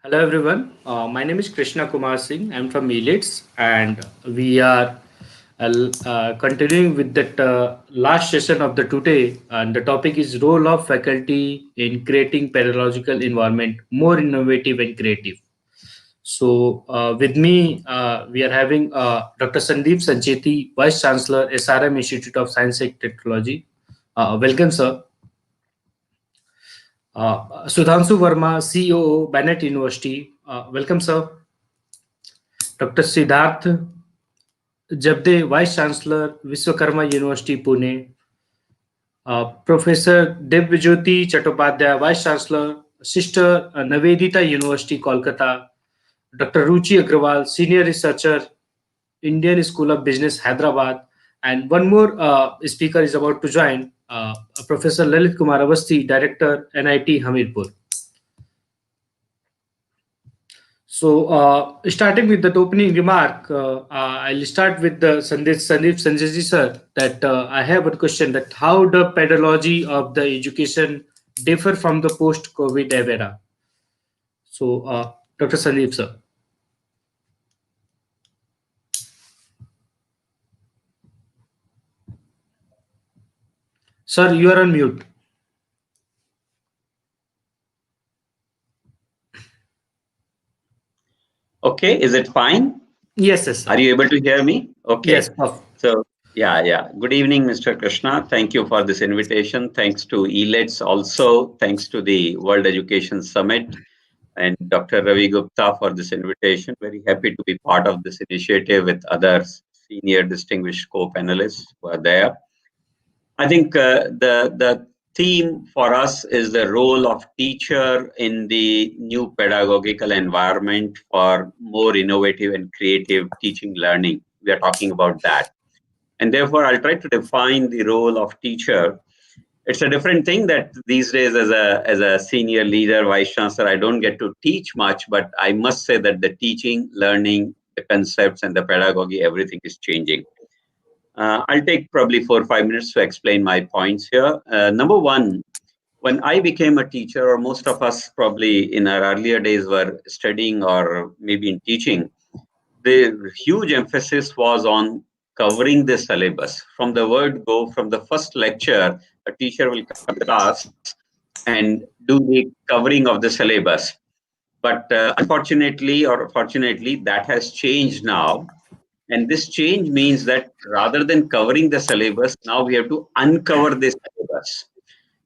Hello everyone. My name is Krishna Kumar Singh. I'm from Elets, and we are continuing with that last session of the today. And the topic is role of faculty in creating pedagogical environment more innovative and creative. So with me, we are having Dr. Sandeep Sancheti, Vice Chancellor, SRM Institute of Science and Technology. Welcome, sir. Sudhanshu Varma, CEO, Bennett University. Welcome, sir. Dr. Siddharth Jabade, Vice Chancellor, Vishwakarma University, Pune. Professor Dhrubajyoti Chattopadhyay, Vice Chancellor, Sister Nivedita University, Kolkata. Dr. Ruchi Agarwal, Senior Researcher, Indian School of Business, Hyderabad. And one more speaker is about to join, Professor Lalit Kumar Awasthi, Director, NIT Hamirpur. So, starting with that opening remark, I'll start with the Sandeep Sanjay sir. That I have a question: that how the pedagogy of the education differ from the post-COVID era? So, Dr. Sandeep sir. Sir, you are on mute. Okay, is it fine? Yes, yes, sir. Are you able to hear me? Okay. Yes, Prof. So, yeah. Good evening, Mr. Krishna. Thank you for this invitation. Thanks to Elets also. Thanks to the World Education Summit and Dr. Ravi Gupta for this invitation. Very happy to be part of this initiative with other senior distinguished co-panelists who are there. I think the theme for us is the role of teacher in the new pedagogical environment for more innovative and creative teaching learning. We are talking about that. And therefore, I'll try to define the role of teacher. It's a different thing that these days as a senior leader, vice chancellor, I don't get to teach much, but I must say that the teaching, learning, the concepts and the pedagogy, everything is changing. I'll take probably 4 or 5 minutes to explain my points here. Number one, when I became a teacher, or most of us probably in our earlier days were studying or maybe in teaching, the huge emphasis was on covering the syllabus. From the word go, from the first lecture, a teacher will come to class and do the covering of the syllabus. But unfortunately or fortunately, that has changed now. And this change means that rather than covering the syllabus, now we have to uncover the syllabus.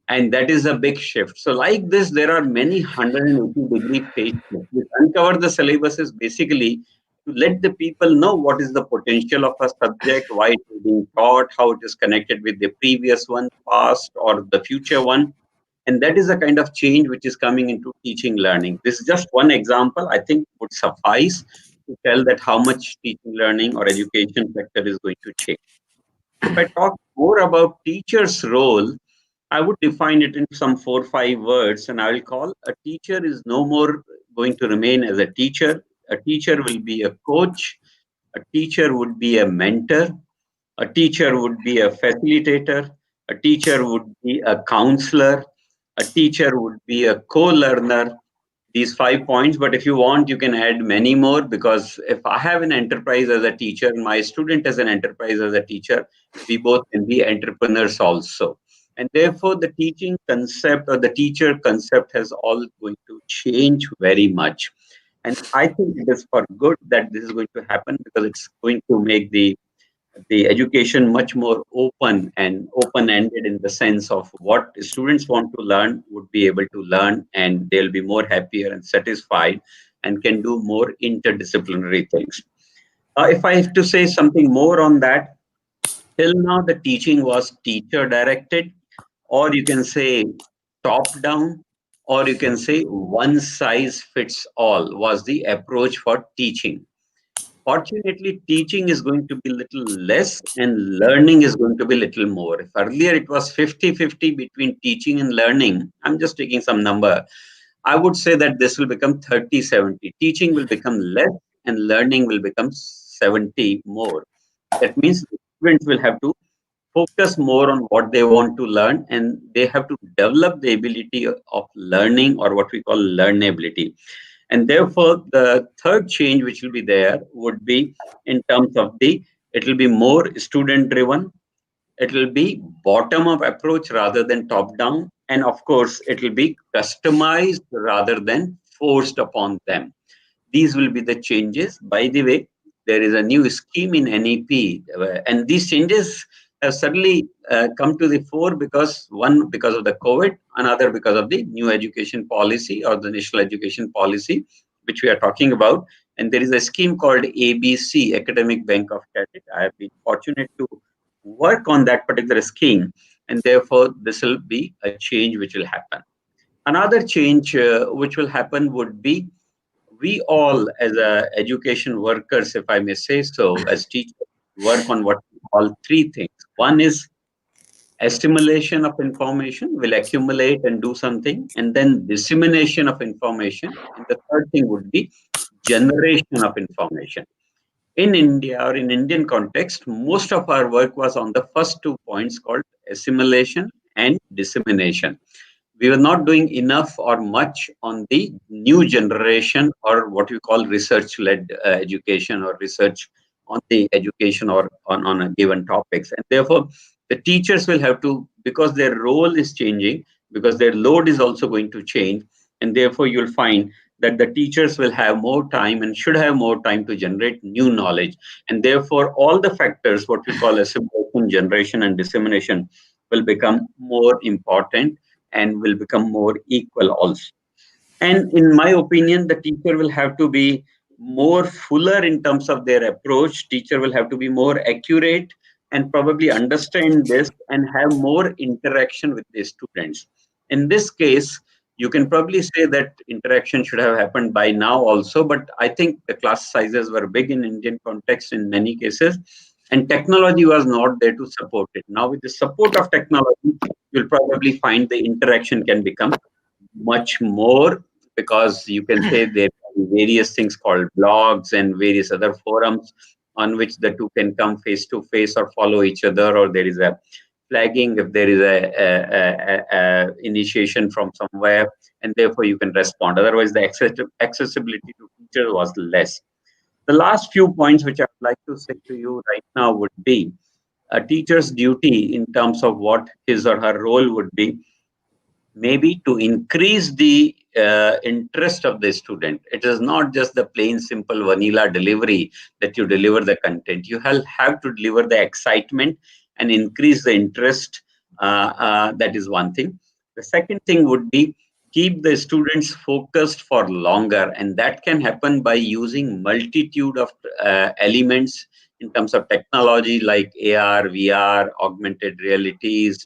And that is a big shift. So like this, there are many 180-degree phase shifts. This uncover the syllabus is basically to let the people know what is the potential of a subject, why it is being taught, how it is connected with the previous one, past or the future one. And that is a kind of change which is coming into teaching learning. This is just one example, I think would suffice to tell that how much teaching learning or education sector is going to change. If I talk more about teacher's role, I would define it in some 4 or 5 words, and I will call a teacher is no more going to remain as a teacher. A teacher will be a coach. A teacher would be a mentor. A teacher would be a facilitator. A teacher would be a counselor. A teacher would be a co-learner. These 5 points, but if you want, you can add many more, because if I have an enterprise as a teacher and my student has an enterprise as a teacher, we both can be entrepreneurs also. And therefore, the teaching concept or the teacher concept has all going to change very much. And I think it is for good that this is going to happen, because it's going to make the education much more open and open-ended, in the sense of what students want to learn would be able to learn, and they'll be more happier and satisfied and can do more interdisciplinary things. If I have to say something more on that, till now the teaching was teacher directed, or you can say top down, or you can say one size fits all was the approach for teaching. Fortunately, teaching is going to be little less and learning is going to be little more. If earlier it was 50-50 between teaching and learning, I'm just taking some number, I would say that this will become 30-70. Teaching will become less and learning will become 70 more. That means the students will have to focus more on what they want to learn, and they have to develop the ability of learning, or what we call learnability. And therefore, the third change which will be there would be in terms of it will be more student driven, it will be bottom up approach rather than top down, and of course it will be customized rather than forced upon them. These will be the changes. By the way, there is a new scheme in NEP, and these changes have suddenly come to the fore because one, because of the COVID, another because of the new education policy or the national education policy, which we are talking about. And there is a scheme called ABC, Academic Bank of Credit. I have been fortunate to work on that particular scheme, and therefore this will be a change which will happen. Another change which will happen would be, we all as education workers, if I may say so, as teachers, work on what we call three things. One is assimilation of information, will accumulate and do something, and then dissemination of information, and the third thing would be generation of information. In India, or in Indian context, most of our work was on the first 2 points called assimilation and dissemination. We were not doing enough or much on the new generation, or what we call research led education, or research on the education, or on a given topics. And therefore the teachers will have to, because their role is changing, because their load is also going to change, and therefore you'll find that the teachers will have more time and should have more time to generate new knowledge. And therefore all the factors, what we call assimilation, generation and dissemination, will become more important and will become more equal also. And in my opinion, the teacher will have to be more fuller in terms of their approach. Teacher will have to be more accurate and probably understand this and have more interaction with the students. In this case, you can probably say that interaction should have happened by now also, but I think the class sizes were big in Indian context in many cases, and technology was not there to support it. Now, with the support of technology, you'll probably find the interaction can become much more, because you can say there are various things called blogs and various other forums on which the two can come face to face or follow each other, or there is a flagging if there is a initiation from somewhere, and therefore you can respond. Otherwise, the accessibility to teachers was less. The last few points which I would like to say to you right now would be a teacher's duty in terms of what his or her role would be, maybe to increase the interest of the student. It is not just the plain simple vanilla delivery that you deliver the content. You have to deliver the excitement and increase the interest. That is one thing. The second thing would be keep the students focused for longer, and that can happen by using multitude of elements in terms of technology like AR, VR, augmented realities,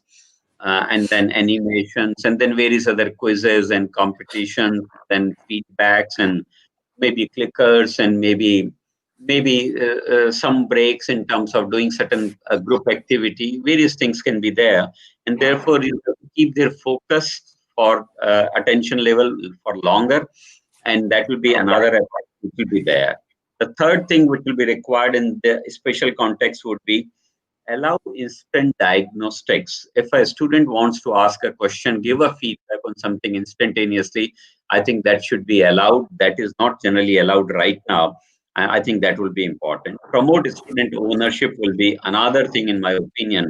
and then animations, and then various other quizzes and competitions, then feedbacks, and maybe clickers, and maybe some breaks in terms of doing certain group activity. Various things can be there, and therefore you have to keep their focus for attention level for longer, and that will be another effort which will be there. The third thing which will be required in the special context would be allow instant diagnostics. If a student wants to ask a question, give a feedback on something instantaneously, I think that should be allowed. That is not generally allowed right now. I think that will be important. Promote student ownership will be another thing, in my opinion,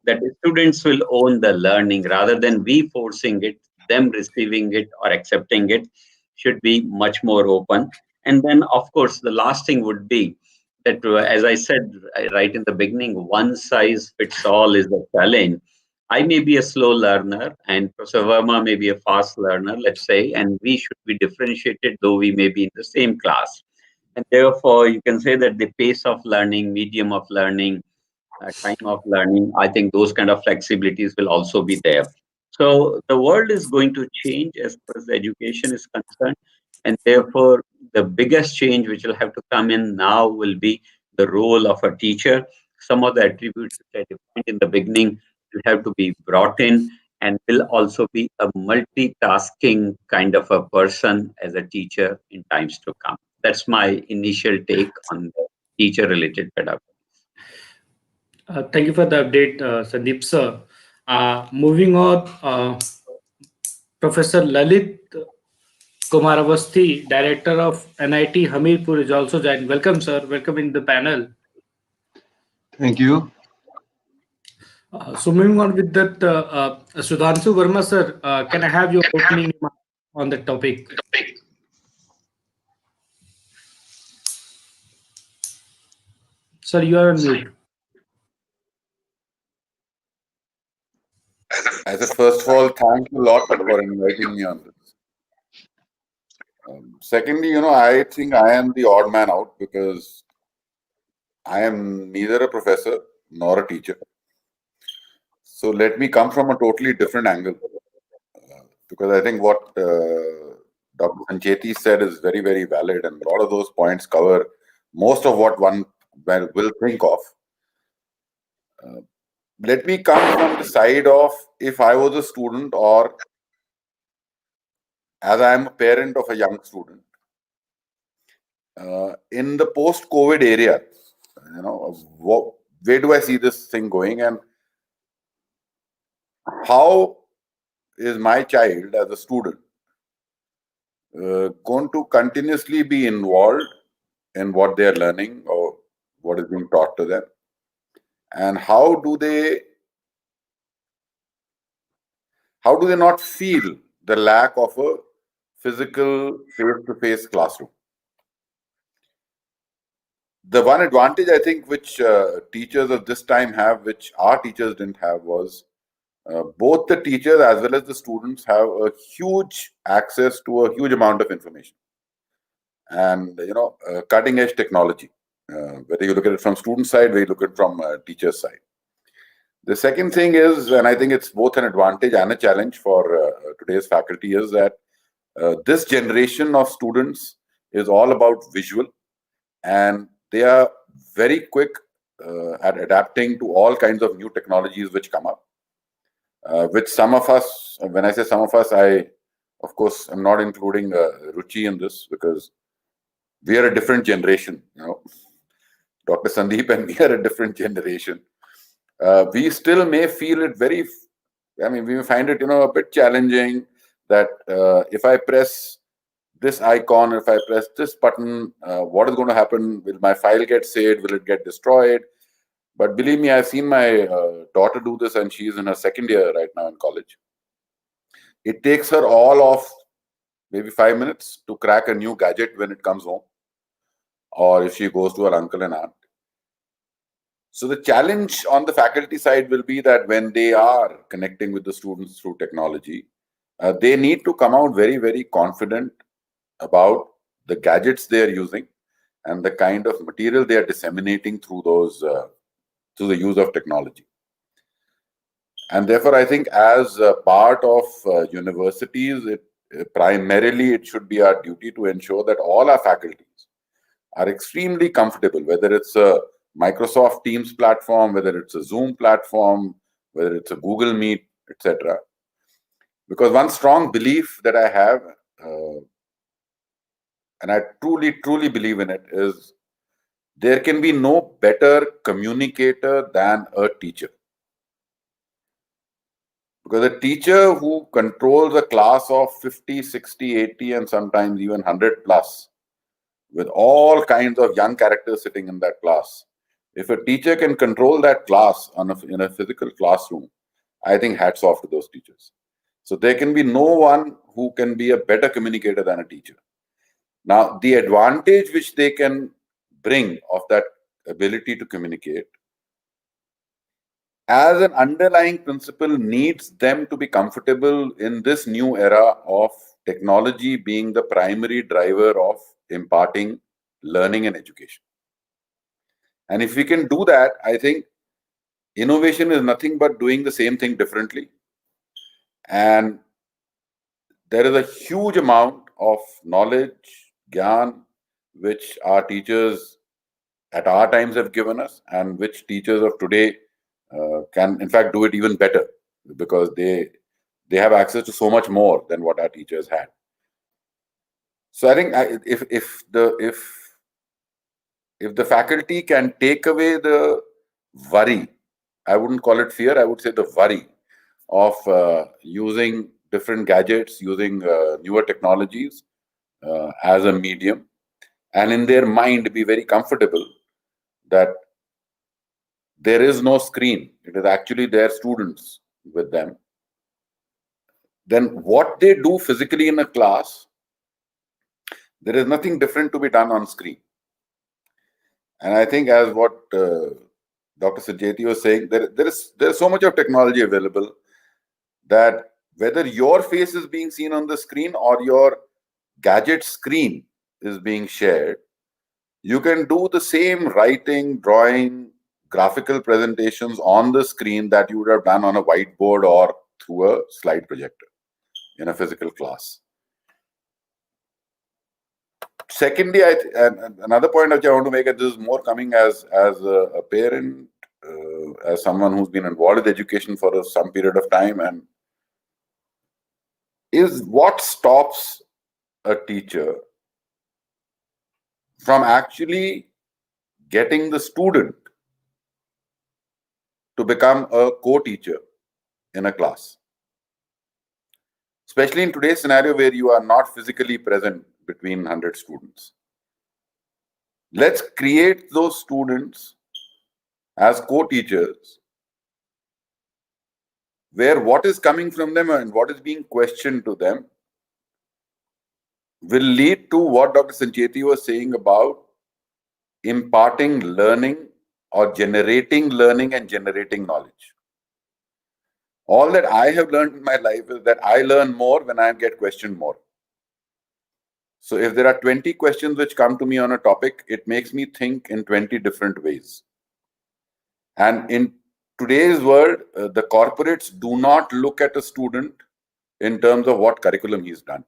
that students will own the learning rather than we forcing it, them receiving it or accepting it, should be much more open. And then, of course, the last thing would be that, as I said right in the beginning, one size fits all is the challenge. I may be a slow learner, and Professor Varma may be a fast learner, let's say, and we should be differentiated, though we may be in the same class. And therefore, you can say that the pace of learning, medium of learning, time of learning, I think those kind of flexibilities will also be there. So the world is going to change as far as education is concerned, and therefore the biggest change which will have to come in now will be the role of a teacher. Some of the attributes which I defined in the beginning will have to be brought in, and will also be a multitasking kind of a person as a teacher in times to come. That's my initial take on the teacher related pedagogy. Thank you for the update, Sandeep sir. Moving on, Professor Lalit Kumar Awasthi, Director of NIT Hamirpur, is also joined. Welcome, sir. Welcome in the panel. Thank you. So moving on with that, Sudhanshu Varma, sir, can I have your opening remarks on the topic? Sir, you are on mute. I said, first of all, thank you a lot for inviting me on this. Secondly, I think I am the odd man out because I am neither a professor nor a teacher. So let me come from a totally different angle because I think what Dr. Sancheti said is very, very valid, and a lot of those points cover most of what one will think of. Let me come from the side of if I was a student or as I am a parent of a young student. In the post-COVID area, where do I see this thing going, and how is my child as a student going to continuously be involved in what they are learning or what is being taught to them, and how do they not feel the lack of a physical face-to-face classroom? The one advantage I think which teachers of this time have, which our teachers didn't have, was both the teachers as well as the students have a huge access to a huge amount of information and cutting edge technology, whether you look at it from student side, whether you look at it from teacher's side. The second thing is, and I think it's both an advantage and a challenge for today's faculty, is that this generation of students is all about visual, and they are very quick at adapting to all kinds of new technologies which come up. Which some of us, when I say some of us, I, of course, am not including Ruchi in this because we are a different generation. Dr. Sandeep and me are a different generation. We still may feel it we find it, a bit challenging that if I press this icon, if I press this button, what is going to happen? Will my file get saved? Will it get destroyed? But believe me, I've seen my daughter do this, and she's in her second year right now in college. It takes her all of maybe 5 minutes to crack a new gadget when it comes home, or if she goes to her uncle and aunt. So the challenge on the faculty side will be that when they are connecting with the students through technology, they need to come out very, very confident about the gadgets they are using and the kind of material they are disseminating through those through the use of technology. And therefore, I think as a part of universities, primarily it should be our duty to ensure that all our faculties are extremely comfortable, whether it's a Microsoft Teams platform, whether it's a Zoom platform, whether it's a Google Meet, etc. Because one strong belief that I have, and I truly, truly believe in it, is there can be no better communicator than a teacher. Because a teacher who controls a class of 50, 60, 80, and sometimes even 100 plus, with all kinds of young characters sitting in that class, if a teacher can control that class in a physical classroom, I think hats off to those teachers. So there can be no one who can be a better communicator than a teacher. Now, the advantage which they can bring of that ability to communicate as an underlying principle needs them to be comfortable in this new era of technology being the primary driver of imparting learning and education. And if we can do that, I think innovation is nothing but doing the same thing differently. And there is a huge amount of knowledge, gyan, which our teachers at our times have given us, and which teachers of today can in fact do it even better because they have access to so much more than what our teachers had. So I think if the faculty can take away the worry I wouldn't call it fear, I would say the worry of using different gadgets, using newer technologies as a medium, and in their mind be very comfortable that there is no screen. It is actually their students with them. Then what they do physically in a class, there is nothing different to be done on screen. And I think, as what Dr. Sancheti was saying, there's so much of technology available that whether your face is being seen on the screen or your gadget screen is being shared, you can do the same writing, drawing, graphical presentations on the screen that you would have done on a whiteboard or through a slide projector in a physical class. Secondly, another point which I want to make, and this is more coming as a parent, as someone who's been involved with education for some period of time, and is what stops a teacher from actually getting the student to become a co-teacher in a class, especially in today's scenario where you are not physically present between 100 students. Let's create those students as co-teachers, where what is coming from them and what is being questioned to them will lead to what Dr. Sancheti was saying about imparting learning or generating learning and generating knowledge. All that I have learned in my life is that I learn more when I get questioned more. So if there are 20 questions which come to me on a topic, it makes me think in 20 different ways. And in today's world, the corporates do not look at a student in terms of what curriculum he's done.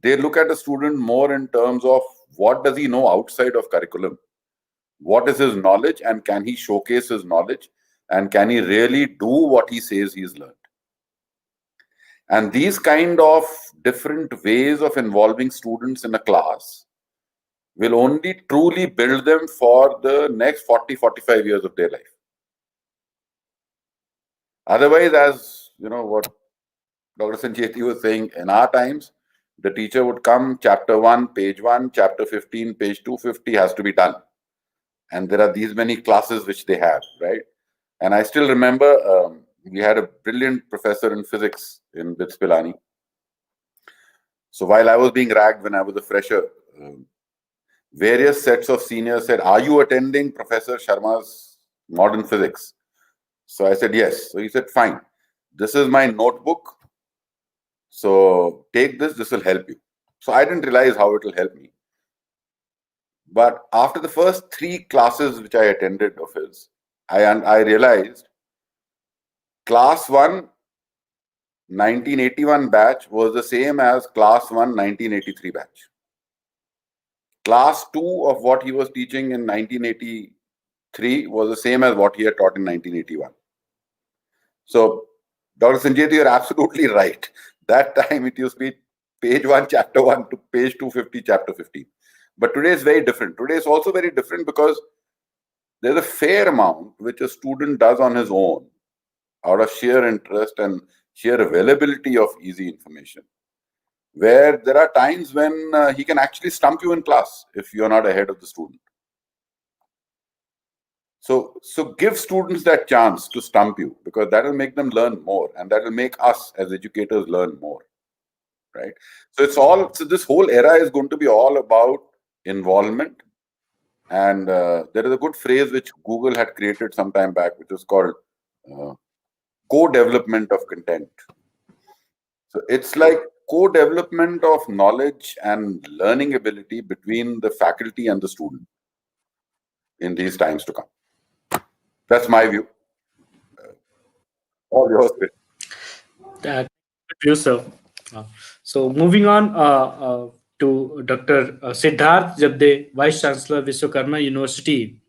They look at a student more in terms of what does he know outside of curriculum? What is his knowledge, and can he showcase his knowledge, and can he really do what he says he's learned? And these kind of different ways of involving students in a class will only truly build them for the next 40, 45 years of their life. Otherwise, as you know, what Dr. Sancheti was saying, in our times, the teacher would come, chapter 1, page 1, chapter 15, page 250 has to be done. And there are these many classes which they have, right? And I still remember we had a brilliant professor in physics in BITS Pilani. So while I was being ragged when I was a fresher, various sets of seniors said, "Are you attending Professor Sharma's modern physics?" So I said, "Yes." So he said, "Fine. This is my notebook. So take this, this will help you." So I didn't realize how it will help me. But after the first 3 classes which I attended of his, I realized class 1, 1981 batch was the same as class 1, 1983 batch. Class 2 of what he was teaching in 1983 was the same as what he had taught in 1981. So, Dr. Sancheti, you're absolutely right. That time it used to be page 1, chapter 1 to page 250, chapter 15. But today is very different. Today is also very different because there's a fair amount which a student does on his own out of sheer interest and sheer availability of easy information, where there are times when he can actually stump you in class if you're not ahead of the student. So give students that chance to stump you, because that will make them learn more, and that will make us as educators learn more, right? So this whole era is going to be all about involvement. And there is a good phrase which Google had created some time back, which was called co-development of content. So it's like co-development of knowledge and learning ability between the faculty and the student in these times to come. That's my view. All yours. Good view, sir. So moving on to Dr. Siddharth Jabade, Vice Chancellor, Vishwakarma University.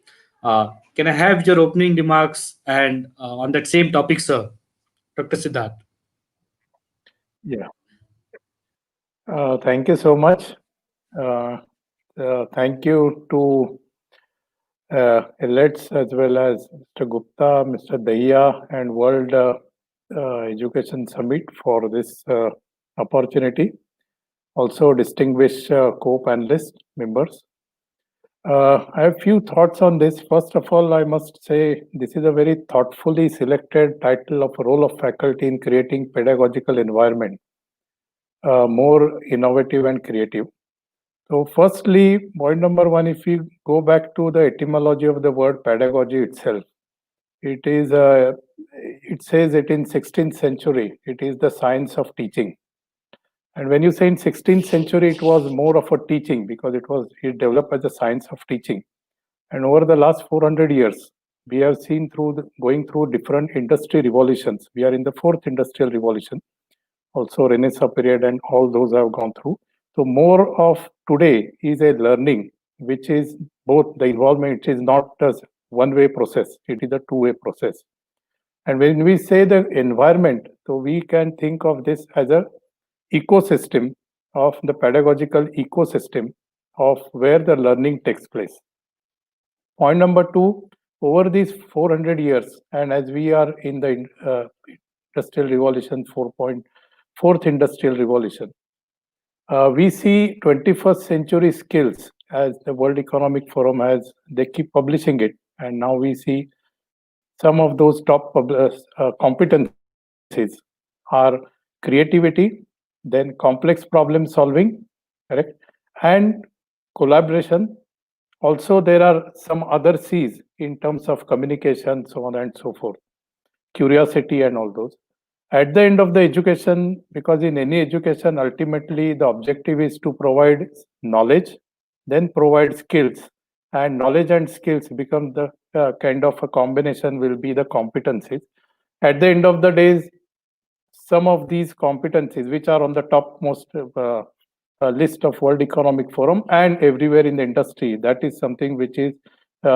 Can I have your opening remarks and on that same topic, sir? Dr. Siddharth. Yeah. Thank you so much. Thank you to Elets as well as Mr. Gupta, Mr. Dahiya, and World Education Summit for this opportunity. Also, distinguished co-panelist members. I have few thoughts on this. First of all, I must say this is a very thoughtfully selected title of role of faculty in creating pedagogical environment, more innovative and creative. So firstly, point number one, if we go back to the etymology of the word pedagogy itself, it says it in 16th century, it is the science of teaching. And when you say in 16th century, it was more of a teaching because it developed as a science of teaching. And over the last 400 years, we have seen going through different industry revolutions. We are in the fourth industrial revolution, also Renaissance period, and all those have gone through. So more of today is a learning, which is both the involvement. It is not a one-way process. It is a two-way process. And when we say the environment, so we can think of this as a ecosystem of the pedagogical ecosystem of where the learning takes place. Point number two, over these 400 years, and as we are in the industrial revolution, fourth industrial revolution, we see 21st century skills as the World Economic Forum they keep publishing it. And now we see some of those top competencies are creativity, then complex problem solving, correct, and collaboration. Also, there are some other C's in terms of communication, so on and so forth, curiosity and all those. At the end of the education, because in any education, ultimately the objective is to provide knowledge, then provide skills, and knowledge and skills become the kind of a combination will be the competencies. At the end of the day, some of these competencies, which are on the topmost list of World Economic Forum and everywhere in the industry, that is something which is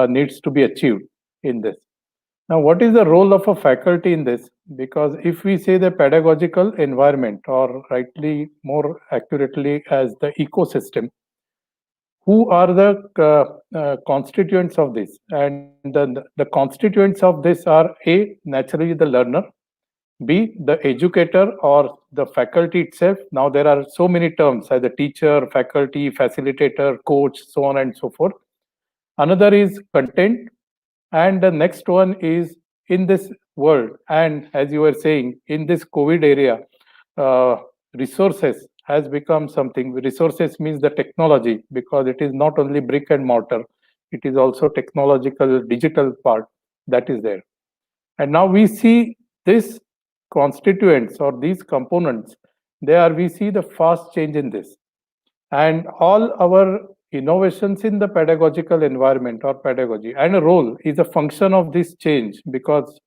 needs to be achieved in this. Now, what is the role of a faculty in this? Because if we say the pedagogical environment, or rightly, more accurately, as the ecosystem, who are the constituents of this? And the constituents of this are A, naturally the learner, B, the educator or the faculty itself. Now there are so many terms as a teacher, faculty, facilitator, coach, so on and so forth. Another is content. And the next one is in this world. And as you were saying, in this COVID area, resources has become something. Resources means the technology, because it is not only brick and mortar, it is also technological, digital part that is there. And now we see this constituents or these components, we see the fast change in this. And all our innovations in the pedagogical environment or pedagogy and a role is a function of this change, because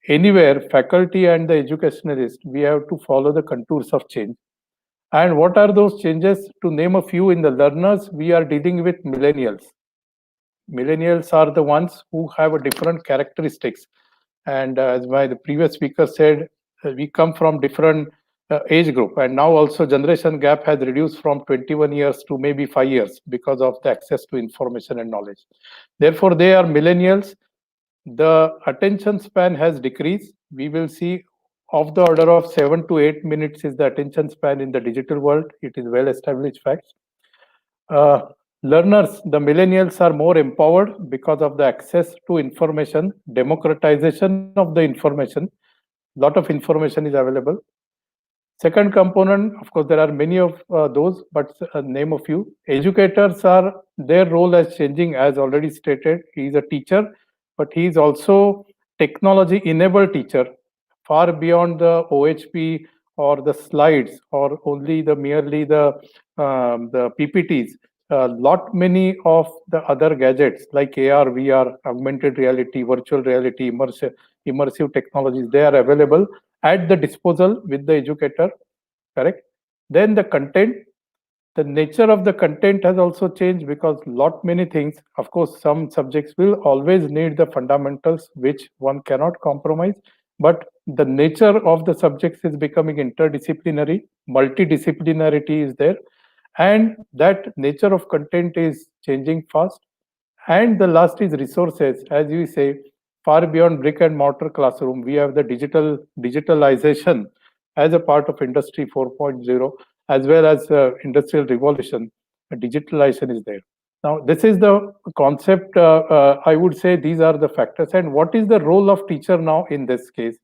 anywhere faculty and the educationalist, we have to follow the contours of change. And what are those changes? To name a few, in the learners, we are dealing with millennials. Millennials are the ones who have a different characteristics. And as the previous speaker said, we come from different age group, and now also generation gap has reduced from 21 years to maybe 5 years because of the access to information and knowledge. Therefore, they are millennials. The attention span has decreased. We will see of the order of 7 to 8 minutes is the attention span in the digital world. It is well established facts. Learners, the millennials are more empowered because of the access to information, democratization of the information. Lot of information is available. Second component, of course, there are many of those, but name a few. Educators their role is changing, as already stated. He is a teacher, but he is also technology-enabled teacher, far beyond the OHP or the slides or only merely the PPTs. Many of the other gadgets like AR, VR, augmented reality, virtual reality, immersive technologies, they are available at the disposal with the educator, correct? Then the content, the nature of the content has also changed, because many things, of course, some subjects will always need the fundamentals which one cannot compromise, but the nature of the subjects is becoming interdisciplinary, multidisciplinarity is there, and that nature of content is changing fast. And the last is resources. As you say, far beyond brick and mortar classroom, we have the digitalization as a part of Industry 4.0, as well as industrial revolution. Digitalization is there. Now, this is the concept. I would say these are the factors. And what is the role of teacher now in this case,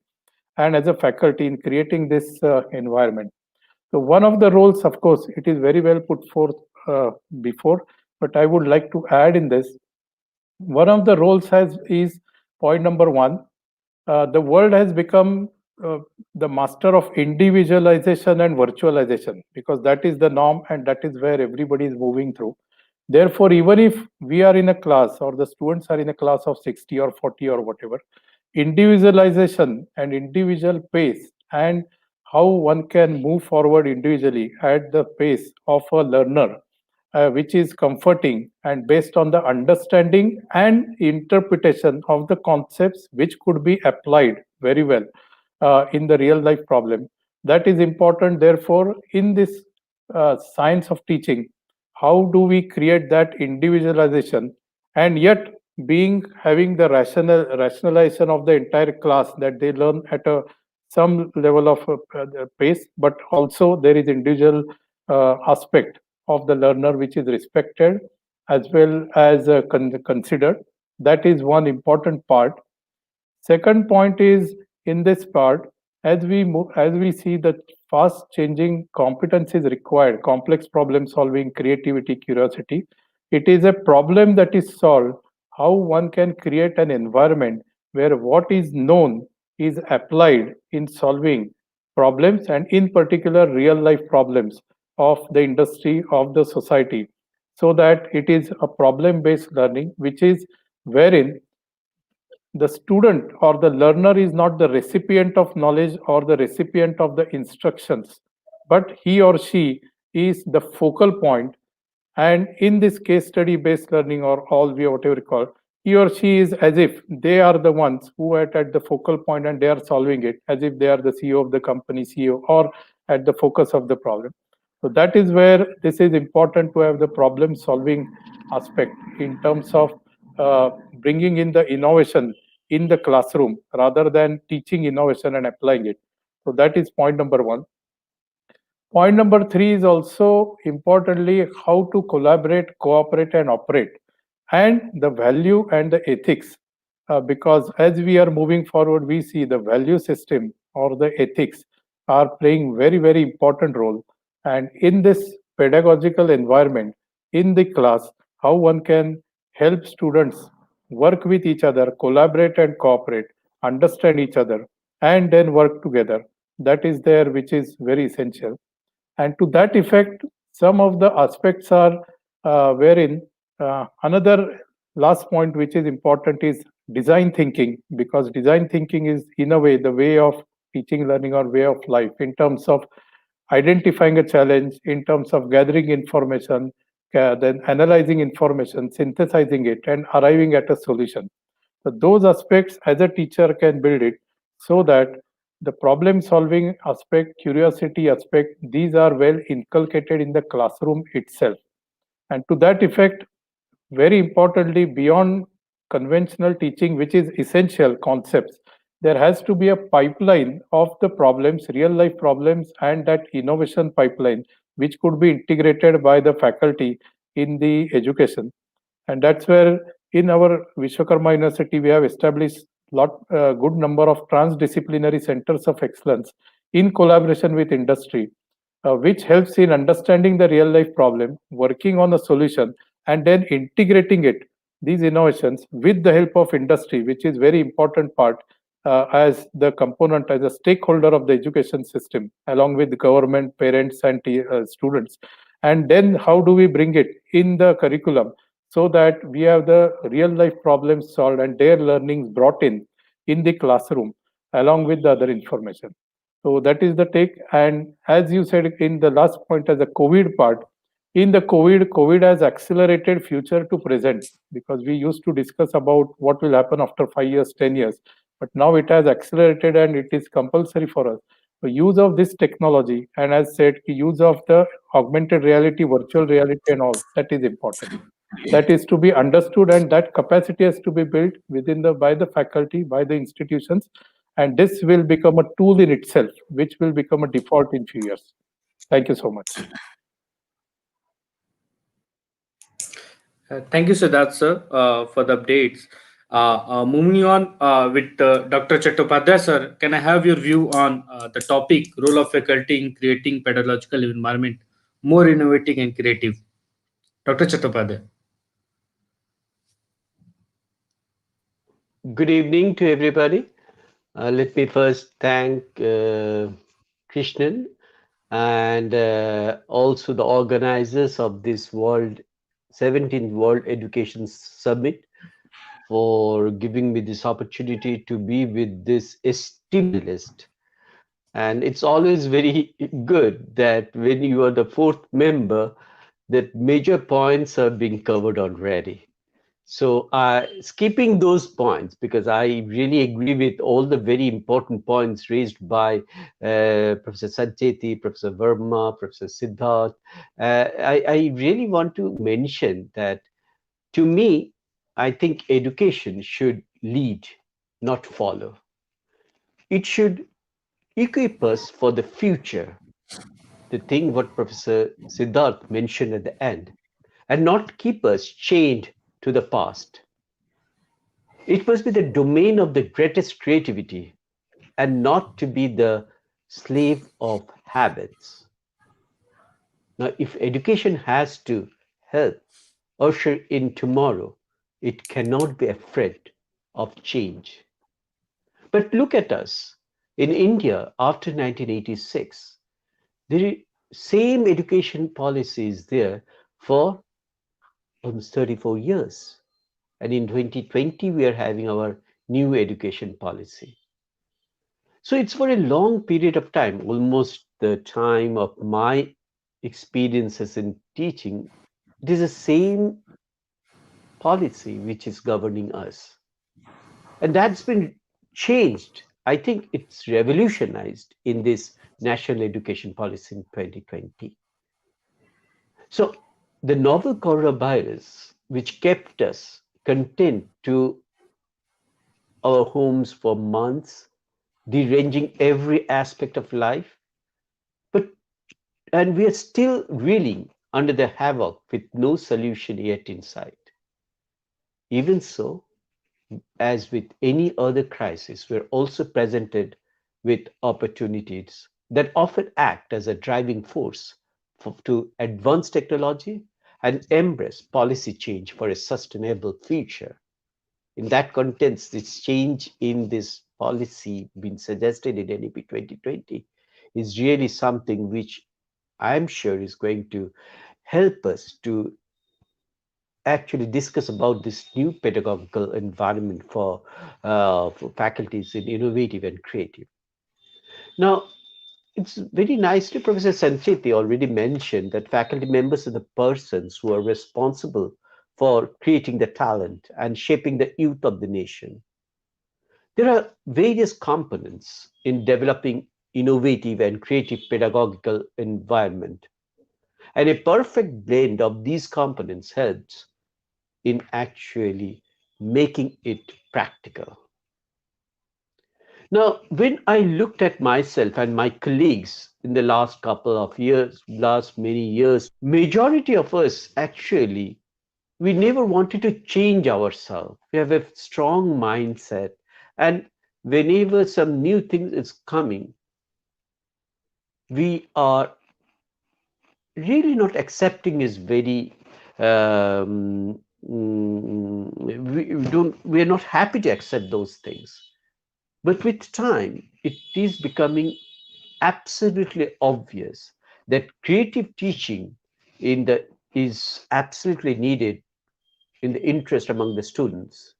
and as a faculty in creating this environment? So one of the roles, of course, it is very well put forth before, but I would like to add in this. One of the roles is point number one. The world has become uh, the master of individualization and virtualization, because that is the norm and that is where everybody is moving through. Therefore, even if we are in a class or the students are in a class of 60 or 40 or whatever, individualization and individual pace and how one can move forward individually at the pace of a learner, which is comforting and based on the understanding and interpretation of the concepts which could be applied very well in the real life problem. That is important. Therefore, in this science of teaching, how do we create that individualization and yet being having the rationalization of the entire class, that they learn at a some level of pace, but also there is individual aspect of the learner which is respected as well as considered. That is one important part. Second point is, in this part, as we move, as we see that fast changing competencies required, complex problem solving, creativity, curiosity, it is a problem that is solved how one can create an environment where what is known is applied in solving problems, and in particular real life problems of the industry, of the society, so that it is a problem based learning, which is wherein the student or the learner is not the recipient of knowledge or the recipient of the instructions, but he or she is the focal point. And in this case study based learning, or all we whatever we call, he or she is as if they are the ones who are at the focal point and they are solving it, as if they are the CEO of the company, CEO, or at the focus of the problem. So that is where this is important, to have the problem solving aspect in terms of bringing in the innovation in the classroom rather than teaching innovation and applying it. So that is point number one. Point number three is also importantly how to collaborate, cooperate, and operate, and the value and the ethics. Because as we are moving forward, we see the value system or the ethics are playing very, very important role. And in this pedagogical environment, in the class, how one can help students work with each other, collaborate and cooperate, understand each other, and then work together. That is there, which is very essential. And to that effect, some of the aspects are wherein another last point which is important is design thinking, because design thinking is in a way the way of teaching, learning, or way of life, in terms of identifying a challenge, in terms of gathering information, then analyzing information, synthesizing it, and arriving at a solution. So those aspects as a teacher can build it, so that the problem solving aspect, curiosity aspect, these are well inculcated in the classroom itself. And to that effect, very importantly, beyond conventional teaching, which is essential concepts, there has to be a pipeline of the problems, real life problems, and that innovation pipeline, which could be integrated by the faculty in the education. And that's where in our Vishwakarma University we have established good number of transdisciplinary centers of excellence in collaboration with industry, which helps in understanding the real life problem, working on a solution, and then integrating it, these innovations, with the help of industry, which is very important part as the component, as a stakeholder of the education system, along with the government, parents, and students. And then how do we bring it in the curriculum, so that we have the real life problems solved and their learnings brought in the classroom along with the other information. So that is the take. And as you said in the last point, as the COVID part, in the COVID has accelerated future to present, because we used to discuss about what will happen after 5 years, 10 years, but now it has accelerated and it is compulsory for us. So use of this technology, and as said, use of the augmented reality, virtual reality, and all that is important. that is to be understood, and that capacity has to be built within by the faculty, by the institutions, and this will become a tool in itself, which will become a default in few years. Thank you so much. Thank you, Siddharth, sir, for the updates. Moving on with Dr. Chattopadhyay, sir, can I have your view on the topic role of faculty in creating pedagogical environment more innovative and creative? Dr. Chattopadhyay. Good evening to everybody. Let me first thank Krishnan and also the organizers of this 17th World Education Summit for giving me this opportunity to be with this esteemed list. And it's always very good that when you are the fourth member, that major points are being covered already. So skipping those points, because I really agree with all the very important points raised by Professor Sancheti, Professor Varma, Professor Siddharth. I really want to mention that to me, I think education should lead, not follow. It should equip us for the future, the thing what Professor Siddharth mentioned at the end, and not keep us chained to the past. It must be the domain of the greatest creativity and not to be the slave of habits. Now, if education has to help usher in tomorrow, it cannot be afraid of change. But look at us. In India, after 1986, the same education policy is there for almost 34 years. And in 2020, we are having our new education policy. So it's for a long period of time, almost the time of my experiences in teaching. It is the same policy which is governing us. And that's been changed. I think it's revolutionized in this national education policy in 2020. So the novel coronavirus, which kept us content to our homes for months, deranging every aspect of life, and we are still reeling under the havoc with no solution yet in sight. Even so, as with any other crisis, we're also presented with opportunities that often act as a driving force to advance technology and embrace policy change for a sustainable future. In that context, this change in this policy being suggested in NEP 2020 is really something which I'm sure is going to help us to actually discuss about this new pedagogical environment for faculties in innovative and creative. Now, it's very nicely, Professor Sancheti already mentioned that faculty members are the persons who are responsible for creating the talent and shaping the youth of the nation. There are various components in developing innovative and creative pedagogical environment. And a perfect blend of these components helps in actually making it practical. Now, when I looked at myself and my colleagues in the last couple of years, last many years, majority of us actually, we never wanted to change ourselves. We have a strong mindset. And whenever some new thing is coming, we are really not accepting is very we are not happy to accept those things. But with time, it is becoming absolutely obvious that creative teaching is absolutely needed in the interest among the students.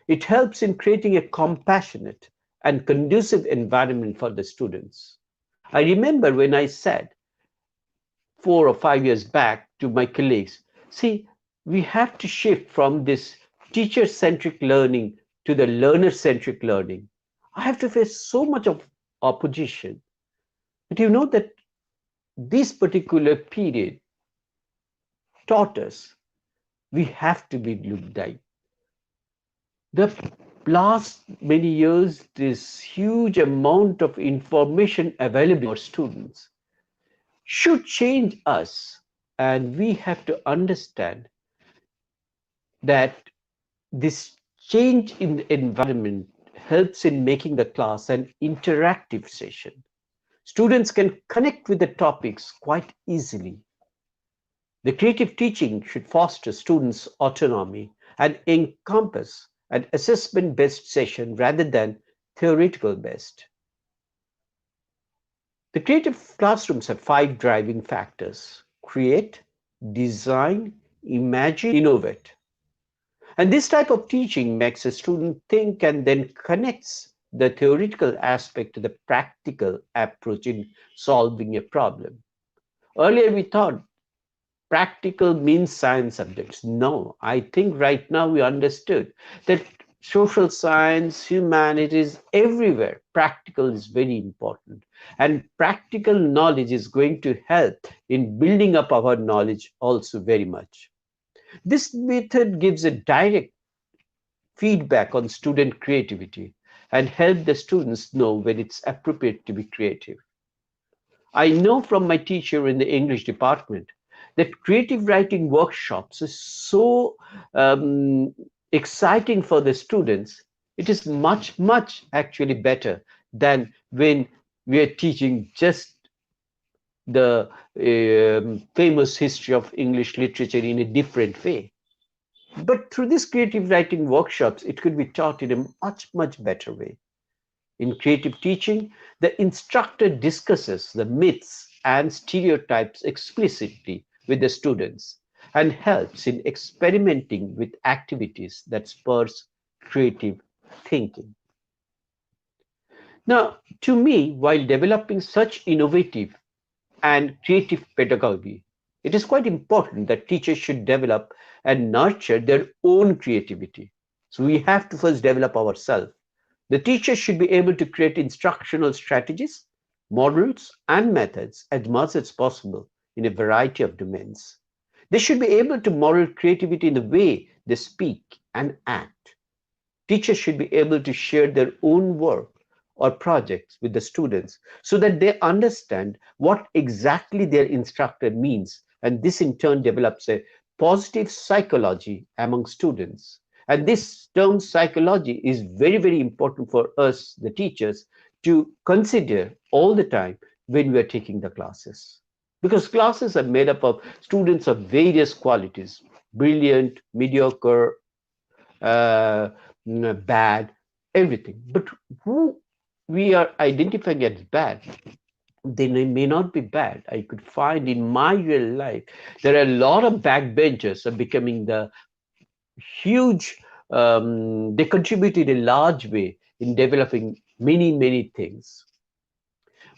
It helps in creating a compassionate and conducive environment for the students. I remember when I said 4 or 5 years back to my colleagues, see, we have to shift from this teacher-centric learning to the learner-centric learning. I have to face so much of opposition. But you know that this particular period taught us we have to be looked at. The last many years, this huge amount of information available for students should change us, and we have to understand that this change in the environment helps in making the class an interactive session. Students can connect with the topics quite easily. The creative teaching should foster students' autonomy and encompass an assessment-based session rather than theoretical-based. The creative classrooms have 5 driving factors: create, design, imagine, innovate. And this type of teaching makes a student think and then connects the theoretical aspect to the practical approach in solving a problem. Earlier, we thought practical means science subjects. No, I think right now we understood that social science, humanities, everywhere, practical is very important. And practical knowledge is going to help in building up our knowledge also very much. This method gives a direct feedback on student creativity and help the students know when it's appropriate to be creative. I know from my teacher in the English department that creative writing workshops is so exciting for the students. It is much, much actually better than when we are teaching just the famous history of English literature in a different way. But through these creative writing workshops, it could be taught in a much, much better way. In creative teaching, the instructor discusses the myths and stereotypes explicitly with the students and helps in experimenting with activities that spurs creative thinking. Now, to me, while developing such innovative and creative pedagogy, it is quite important that teachers should develop and nurture their own creativity. So we have to first develop ourselves. The teacher should be able to create instructional strategies, models, and methods as much as possible in a variety of domains. They should be able to model creativity in the way they speak and act. Teachers should be able to share their own work or projects with the students so that they understand what exactly their instructor means, and this in turn develops a positive psychology among students. And this term psychology is very, very important for us, the teachers, to consider all the time when we are taking the classes. Because classes are made up of students of various qualities: brilliant, mediocre, uh, bad, everything. But who we are identifying as bad, they may not be bad. I could find in my real life, there are a lot of backbenchers are becoming the huge, they contribute in a large way in developing many, many things.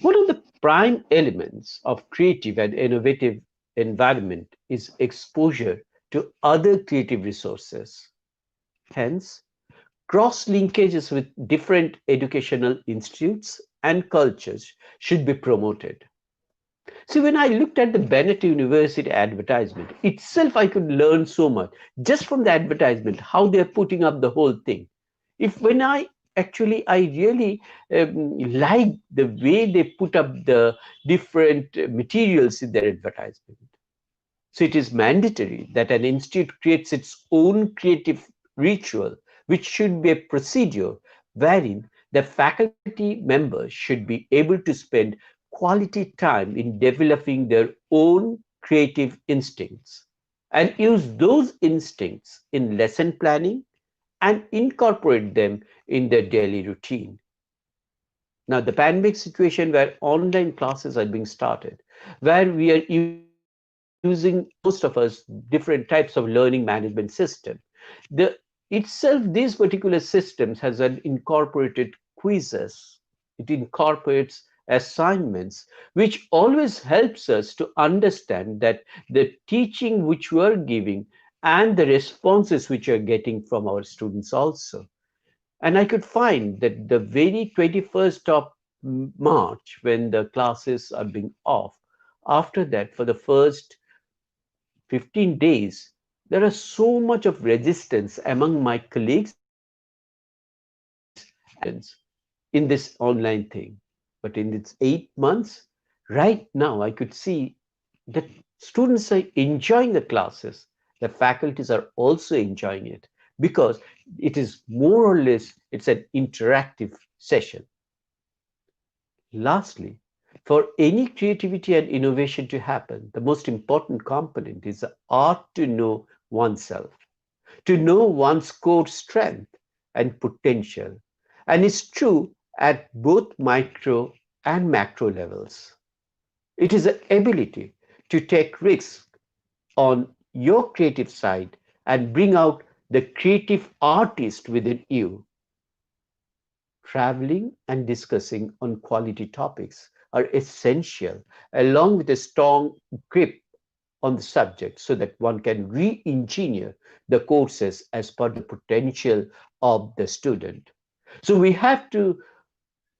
One of the prime elements of creative and innovative environment is exposure to other creative resources. Hence, cross linkages with different educational institutes and cultures should be promoted. See, when I looked at the Bennett University advertisement itself, I could learn so much just from the advertisement, how they're putting up the whole thing. If when I really like the way they put up the different materials in their advertisement. So it is mandatory that an institute creates its own creative ritual, which should be a procedure wherein the faculty members should be able to spend quality time in developing their own creative instincts and use those instincts in lesson planning and incorporate them in their daily routine. Now, the pandemic situation where online classes are being started, where we are using most of us different types of learning management system, the itself these particular systems has an incorporated quizzes. It incorporates assignments, which always helps us to understand that the teaching which we are giving and the responses which we are getting from our students also. And I could find that the very 21st of March, when the classes are being off, after that, for the first 15 days, There are so much of resistance among my colleagues in this online thing. But in its 8 months, right now, I could see that students are enjoying the classes. The faculties are also enjoying it because it is more or less, it's an interactive session. Lastly, for any creativity and innovation to happen, the most important component is the art to know oneself, to know one's core strength and potential. And it's true at both micro and macro levels. It is the ability to take risks on your creative side and bring out the creative artist within you. Traveling and discussing on quality topics are essential, along with a strong grip on the subject so that one can re-engineer the courses as per the potential of the student. So we have to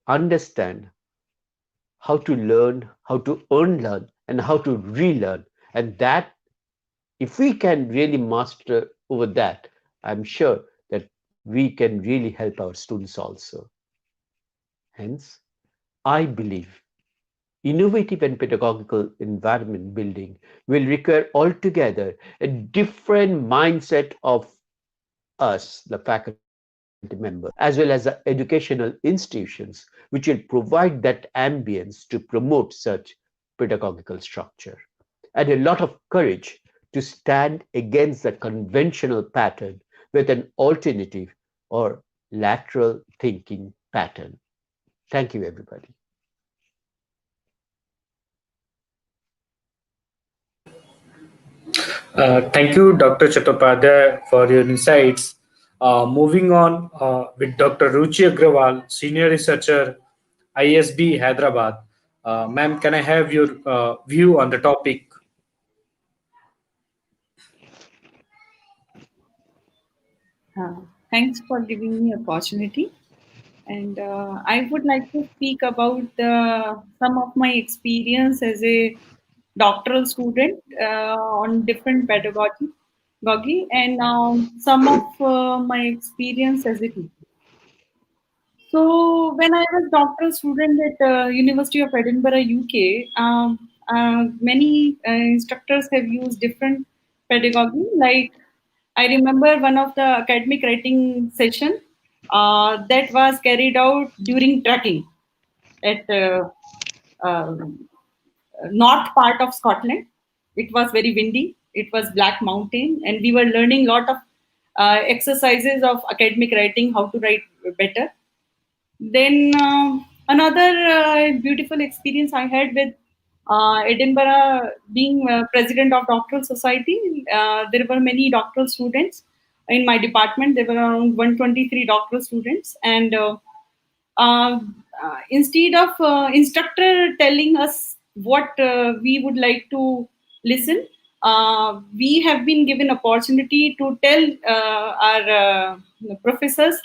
understand how to learn, how to unlearn, and how to relearn. And that, if we can really master over that, I'm sure that we can really help our students also. Hence, I believe innovative and pedagogical environment building will require altogether a different mindset of us, the faculty members, as well as the educational institutions, which will provide that ambience to promote such pedagogical structure. And a lot of courage to stand against the conventional pattern with an alternative or lateral thinking pattern. Thank you, everybody. Thank you, Dr. Chattopadhyay, for your insights. Moving on with Dr. Ruchi Agarwal, Senior Researcher, ISB Hyderabad. Ma'am, can I have your view on the topic? Thanks for giving me opportunity. And I would like to speak about some of my experience as a doctoral student on different pedagogy and some of my experience as a teacher. So when I was doctoral student at University of Edinburgh, UK, many instructors have used different pedagogy. Like I remember one of the academic writing session that was carried out during trekking at um, north part of Scotland. It was very windy. It was Black Mountain, and we were learning a lot of exercises of academic writing, how to write better. Then another beautiful experience I had with Edinburgh, being president of Doctoral Society. There were many doctoral students in my department. There were around 123 doctoral students, and uh, instead of instructor telling us what we would like to listen, we have been given opportunity to tell our professors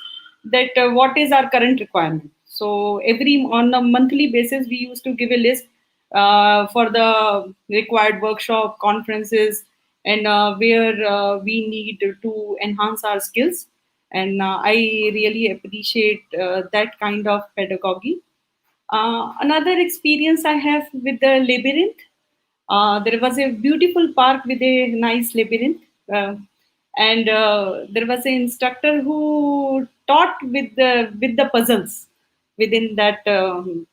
that what is our current requirement. So every on a monthly basis we used to give a list for the required workshop conferences, and where we need to enhance our skills. And I really appreciate that kind of pedagogy. Another experience I have with the labyrinth. There was a beautiful park with a nice labyrinth, and there was an instructor who taught with the puzzles within that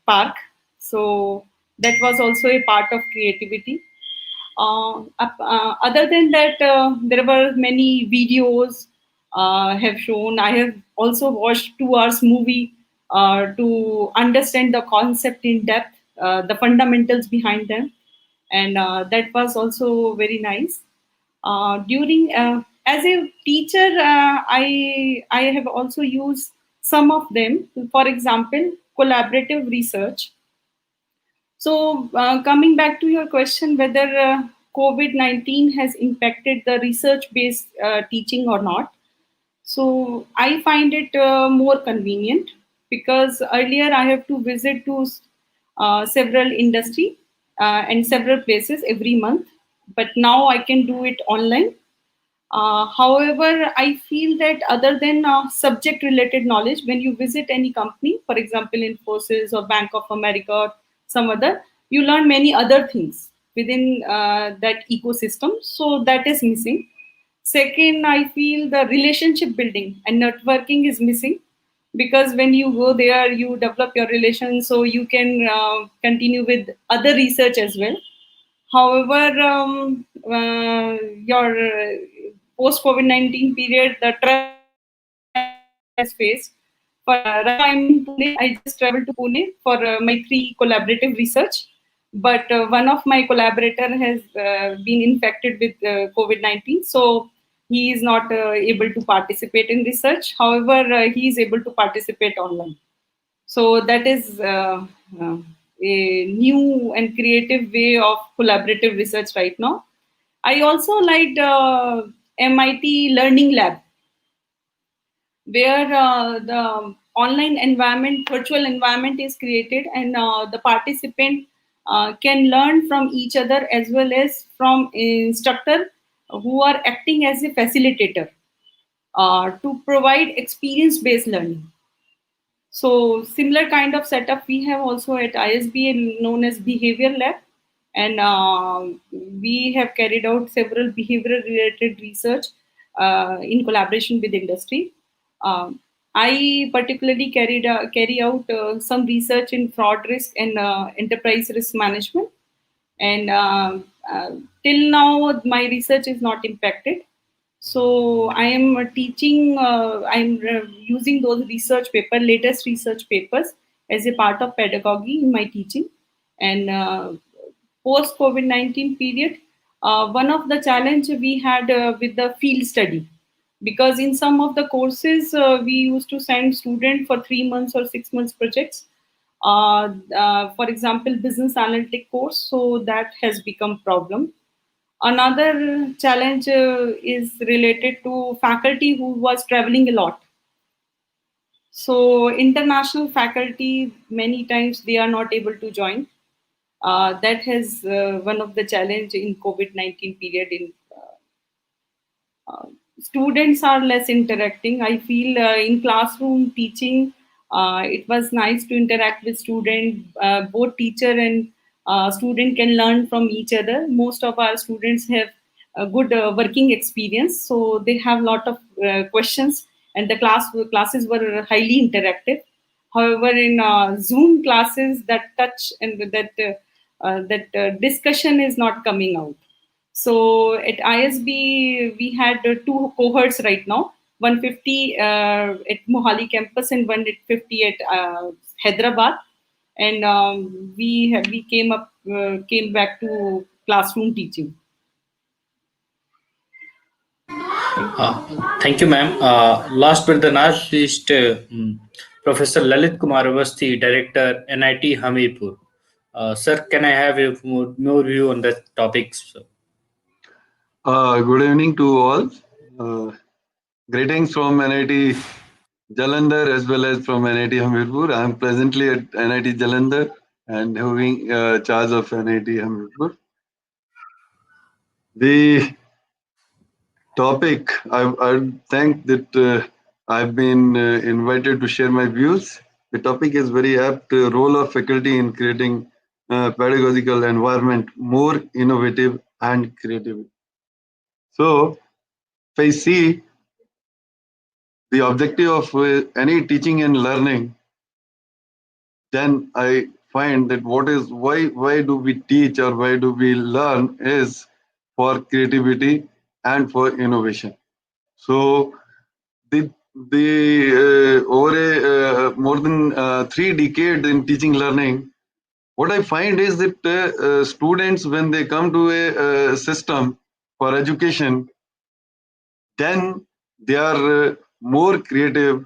park. So that was also a part of creativity. Other than that, there were many videos have shown. I have also watched 2 hours movie to understand the concept in depth, the fundamentals behind them, and that was also very nice. During as a teacher, I have also used some of them. For example, collaborative research. So, coming back to your question, whether COVID-19 has impacted the research-based teaching or not. So, I find it more convenient because earlier I have to visit to several industry and several places every month, but now I can do it online. However, I feel that other than subject related knowledge, when you visit any company, for example, Infosys or Bank of America or some other, you learn many other things within that ecosystem. So that is missing. Second, I feel the relationship building and networking is missing, because when you go there, you develop your relations so you can continue with other research as well. However, your post COVID-19 period, the trust has faced. For right now, I'm in Pune. I just traveled to Pune for my pre-collaborative research. But one of my collaborator has been infected with COVID-19, so he is not able to participate in research. However, he is able to participate online. So that is a new and creative way of collaborative research right now. I also liked MIT Learning Lab, where the online environment, virtual environment is created, and the participant can learn from each other as well as from instructor who are acting as a facilitator to provide experience-based learning. So similar kind of setup we have also at ISB, known as Behavior Lab, and we have carried out several behavioral related research in collaboration with industry. I particularly carry out some research in fraud risk and enterprise risk management, and till now my research is not impacted. So I am teaching, I'm using those research paper, latest research papers as a part of pedagogy in my teaching. And post COVID-19 period, one of the challenge we had with the field study, because in some of the courses we used to send students for 3 months or 6 months projects. For example, business analytic course, so that has become problem. Another challenge is related to faculty who was traveling a lot. So international faculty, many times they are not able to join. That has one of the challenge in COVID-19 period. In students are less interacting. I feel in classroom teaching, it was nice to interact with student. Both teacher and student can learn from each other. Most of our students have a good working experience, so they have a lot of questions, and the classes were highly interactive. However, in Zoom classes, that touch and that discussion is not coming out. So at ISB, we had two cohorts right now, 150 at Mohali campus and 150 at Hyderabad. And we came back to classroom teaching. Thank you, ma'am. Last but the not least, Professor Lalit Kumar Awasthi, Director, NIT Hamirpur. Sir, can I have a more view on the topics? Good evening to all. Greetings from NIT Jalandhar as well as from NIT Hamirpur. I am presently at NIT Jalandhar and having charge of NIT Hamirpur. The topic, I thank that I've been invited to share my views. The topic is very apt, role of faculty in creating pedagogical environment more innovative and creative. So, if I see the objective of any teaching and learning, then I find that why do we teach or why do we learn is for creativity and for innovation. So the over a more than 3 decades in teaching learning, what I find is that students, when they come to a system for education, then they are more creative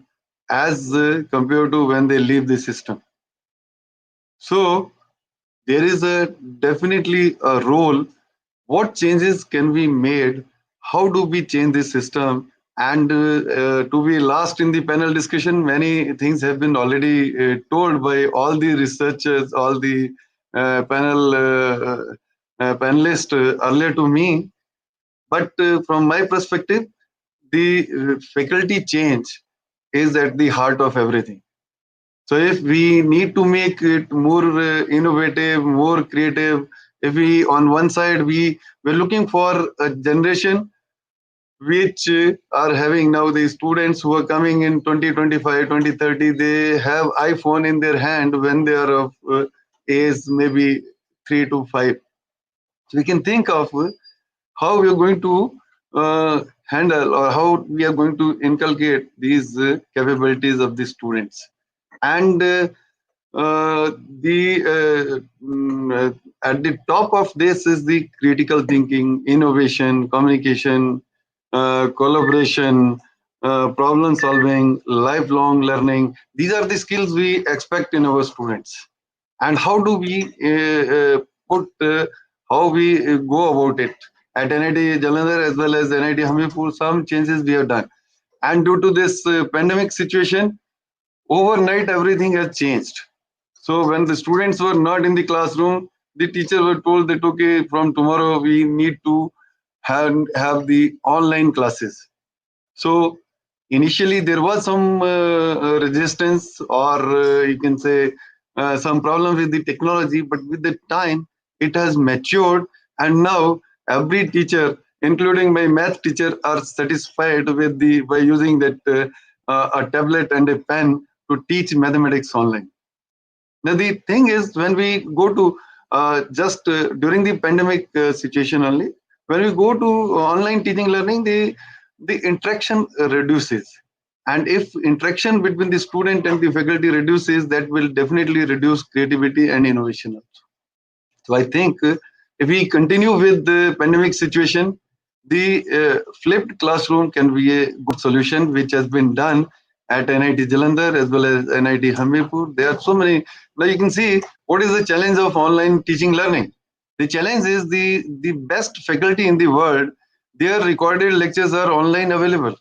as compared to when they leave the system. So there is definitely a role. What changes can be made? How do we change the system? And to be last in the panel discussion, many things have been already told by all the researchers, all the panelists earlier to me. But from my perspective, the faculty change is at the heart of everything. So if we need to make it more innovative, more creative, if we on one side we're looking for a generation which are having now the students who are coming in 2025, 2030, they have iPhone in their hand when they are of age maybe 3 to 5. So we can think of how we are going to handle or how we are going to inculcate these capabilities of the students. And the at the top of this is the critical thinking, innovation, communication, collaboration, problem solving, lifelong learning. These are the skills we expect in our students. And how do we put how we go about it at NIT Jalandhar as well as NIT Hamirpur? Some changes we have done, and due to this pandemic situation, overnight everything has changed. So when the students were not in the classroom, the teachers were told that okay, from tomorrow we need to have the online classes. So initially there was some resistance, or you can say some problem with the technology, but with the time it has matured, and now every teacher, including my math teacher, are satisfied with the by using that a tablet and a pen to teach mathematics online. Now the thing is, when we go to just during the pandemic situation only, when we go to online teaching learning, the interaction reduces, and if interaction between the student and the faculty reduces, that will definitely reduce creativity and innovation also. So I think if we continue with the pandemic situation, the flipped classroom can be a good solution, which has been done at NIT Jalandhar as well as NIT Hamirpur. There are so many. Now you can see what is the challenge of online teaching learning. The challenge is the best faculty in the world, their recorded lectures are online available,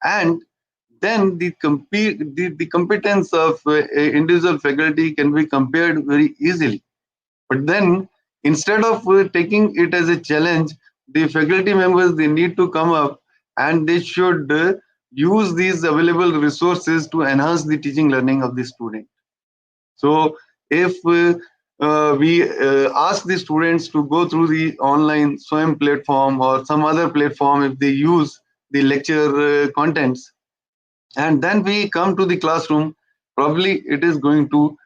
and then the competence of individual faculty can be compared very easily. But then, instead of taking it as a challenge, the faculty members, they need to come up and they should use these available resources to enhance the teaching learning of the student. So if we ask the students to go through the online SWAYAM platform or some other platform, if they use the lecture contents, and then we come to the classroom, probably it is going to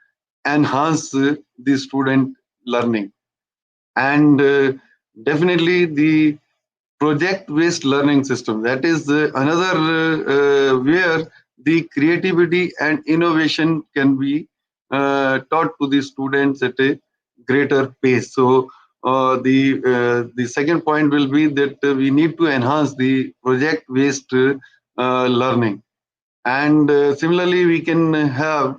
enhance the student learning. And definitely the project based learning system, that is another where the creativity and innovation can be taught to the students at a greater pace. So the second point will be that we need to enhance the project based learning. And similarly we can have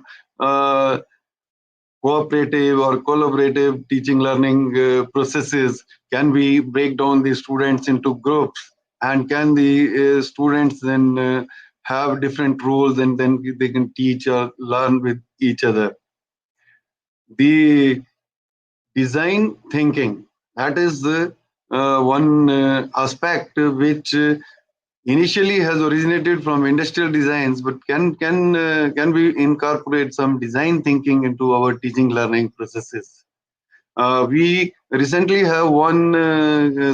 cooperative or collaborative teaching learning processes. Can we break down the students into groups, and can the students then have different roles, and then they can teach or learn with each other. The design thinking, that is one aspect which initially has originated from industrial designs, but can we incorporate some design thinking into our teaching learning processes? We recently have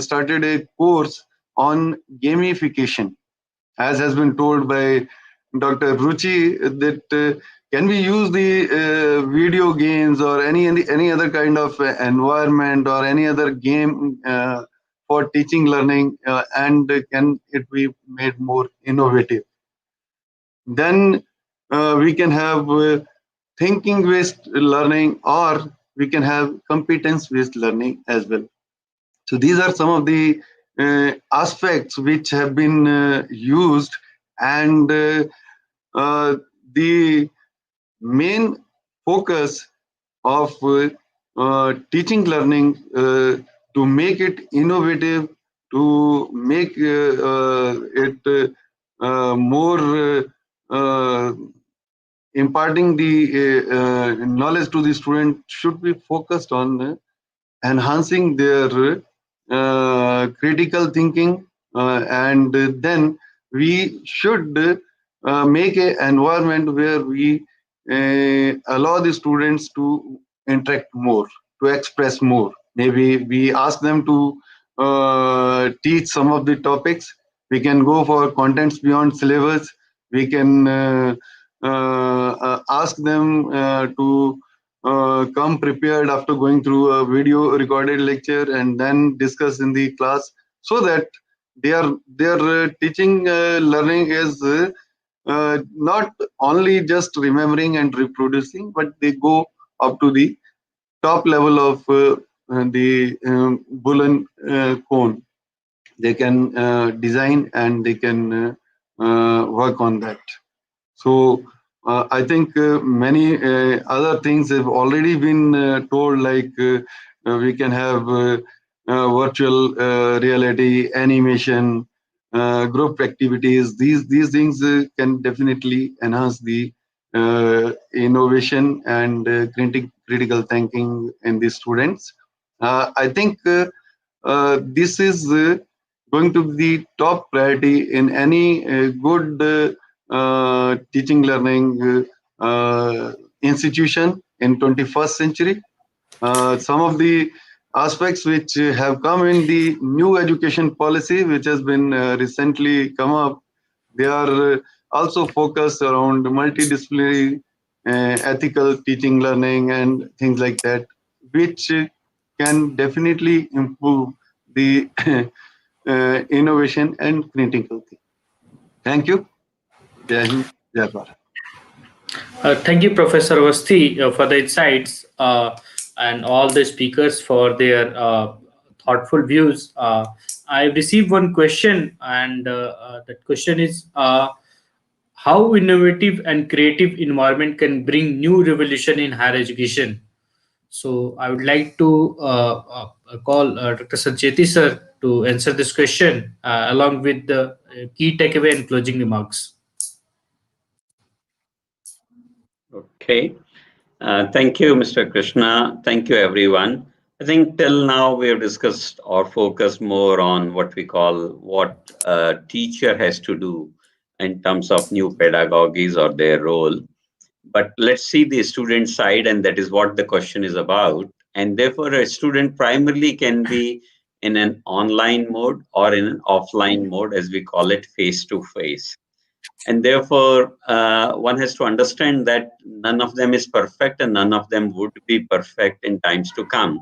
started a course on gamification, as has been told by Dr. Ruchi, that can we use the video games or any other kind of environment or any other game for teaching learning, and can it be made more innovative? Then we can have thinking based learning, or we can have competence based learning as well. So these are some of the aspects which have been used, and the main focus of teaching learning to make it innovative, to make it more imparting the knowledge to the student, should be focused on enhancing their critical thinking, and then we should make an environment where we allow the students to interact more, to express more. Maybe we ask them to teach some of the topics. We can go for contents beyond syllabus. We can ask them to come prepared after going through a video recorded lecture and then discuss in the class, so that their teaching learning is not only just remembering and reproducing, but they go up to the top level of the Bullen cone. They can design and they can work on that. So I think many other things have already been told, like we can have virtual reality, animation, group activities. These things can definitely enhance the innovation and critical thinking in the students. I think this is going to be the top priority in any good teaching learning institution in 21st century. Some of the aspects which have come in the new education policy, which has been recently come up, they are also focused around multidisciplinary ethical teaching learning and things like that, which can definitely improve the innovation and critical thinking. Thank you. Jai Hind, Jai Bharat. Thank you, Professor Awasthi, for the insights, and all the speakers for their thoughtful views. I received one question, and that question is, how innovative and creative environment can bring new revolution in higher education? So I would like to call Dr. Sancheti sir to answer this question, along with the key takeaway and closing remarks. Okay. Thank you, Mr. Krishna. Thank you, everyone. I think till now we have discussed or focused more on what we call what a teacher has to do in terms of new pedagogies or their role. But let's see the student side, and that is what the question is about. And therefore, a student primarily can be in an online mode or in an offline mode, as we call it, face to face. And therefore, one has to understand that none of them is perfect and none of them would be perfect in times to come.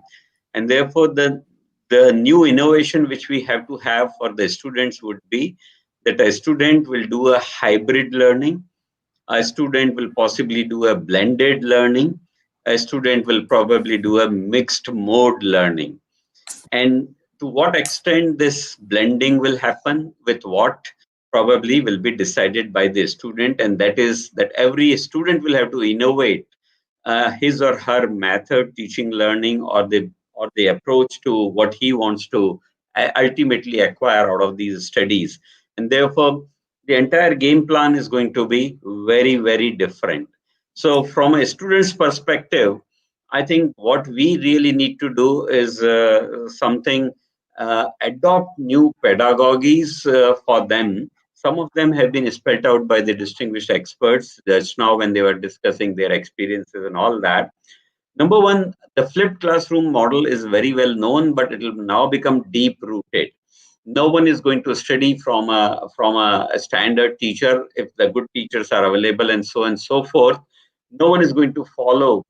And therefore, the new innovation which we have to have for the students would be that a student will do a hybrid learning, a student will possibly do a blended learning, a student will probably do a mixed mode learning. And to what extent this blending will happen with what probably will be decided by the student, and that is that every student will have to innovate his or her method, teaching, learning, or the approach to what he wants to ultimately acquire out of these studies. And therefore, the entire game plan is going to be very, very different. So, from a student's perspective, I think what we really need to do is something adopt new pedagogies for them. Some of them have been spelled out by the distinguished experts just now when they were discussing their experiences and all that. Number one, the flipped classroom model is very well known, but it will now become deep rooted. No one is going to study from a standard teacher if the good teachers are available and so on and so forth. No one is going to follow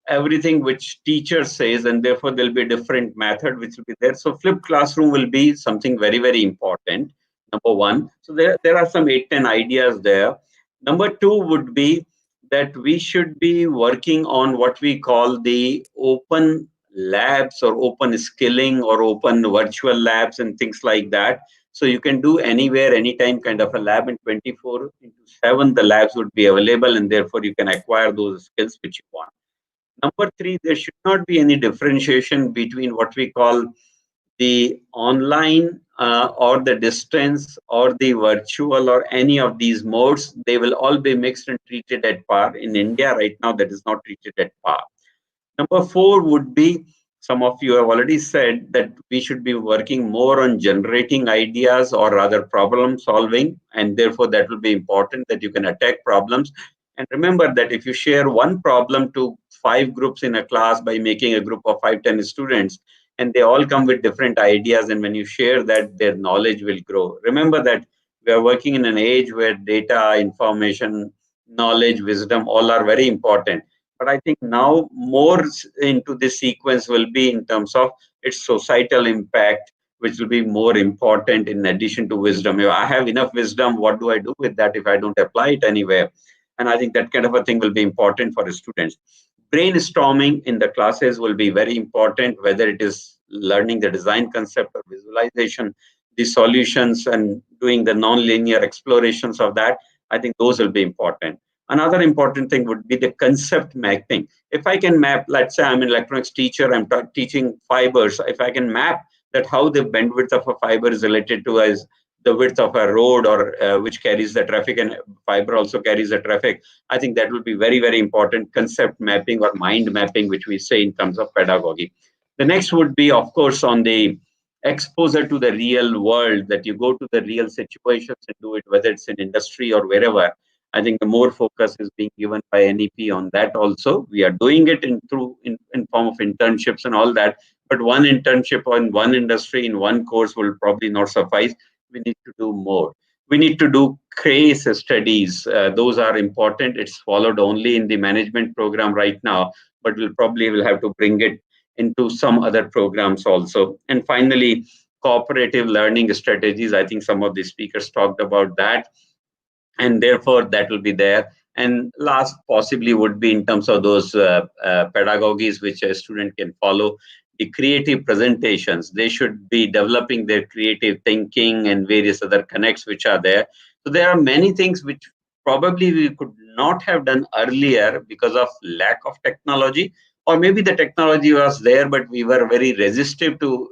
everything which teacher says, and therefore there'll be a different method which will be there. So flipped classroom will be something very, very important. Number one. So there are some 8-10 ideas there. Number two would be that we should be working on what we call the open labs or open skilling or open virtual labs and things like that. So you can do anywhere, anytime kind of a lab, in 24/7 the labs would be available, and therefore you can acquire those skills which you want. Number three, there should not be any differentiation between what we call the online or the distance or the virtual or any of these modes. They will all be mixed and treated at par. In India right now, that is not treated at par. Number four would be some of you have already said that we should be working more on generating ideas or rather problem solving, and therefore that will be important that you can attack problems. And remember that if you share one problem to 5 groups in a class by making a group of 5-10 students, and they all come with different ideas, and when you share that, their knowledge will grow. Remember that we are working in an age where data, information, knowledge, wisdom, all are very important. But I think now more into this sequence will be in terms of its societal impact, which will be more important in addition to wisdom. If I have enough wisdom, what do I do with that if I don't apply it anywhere? And I think that kind of a thing will be important for the students. Brainstorming in the classes will be very important, whether it is learning the design concept or visualization, the solutions and doing the non-linear explorations of that. I think those will be important. Another important thing would be the concept mapping. If I can map, let's say I'm an electronics teacher, I'm teaching fibers. If I can map that how the bandwidth of a fiber is related to as the width of a road or which carries the traffic, and fiber also carries the traffic, I think that will be very, very important concept mapping or mind mapping, which we say in terms of pedagogy. The next would be, of course, on the exposure to the real world, that you go to the real situations and do it, whether it's in industry or wherever. I think the more focus is being given by NEP on that also. We are doing it in form of internships and all that, but one internship on one industry in one course will probably not suffice. We need to do more. We need to do case studies. Those are important. It's followed only in the management program right now, but we'll probably will have to bring it into some other programs also. And finally, cooperative learning strategies. I think some of the speakers talked about that, and therefore that will be there. And last possibly would be in terms of those pedagogies which a student can follow, the creative presentations. They should be developing their creative thinking and various other connects which are there. So there are many things which probably we could not have done earlier because of lack of technology, or maybe the technology was there but we were very resistive to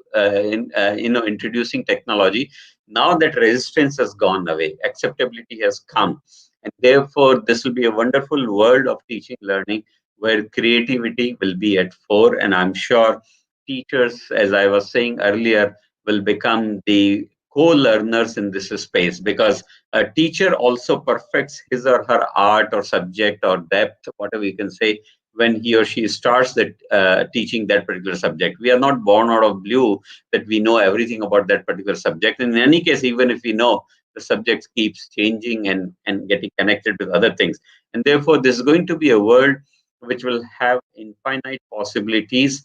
introducing technology. Now that resistance has gone away, acceptability has come, and therefore this will be a wonderful world of teaching learning where creativity will be at fore. And I'm sure teachers, as I was saying earlier, will become the co-learners in this space, because a teacher also perfects his or her art or subject or depth, whatever you can say, when he or she starts that teaching that particular subject. We are not born out of blue that we know everything about that particular subject. And in any case, even if we know, the subject keeps changing and getting connected with other things. And therefore, this is going to be a world which will have infinite possibilities,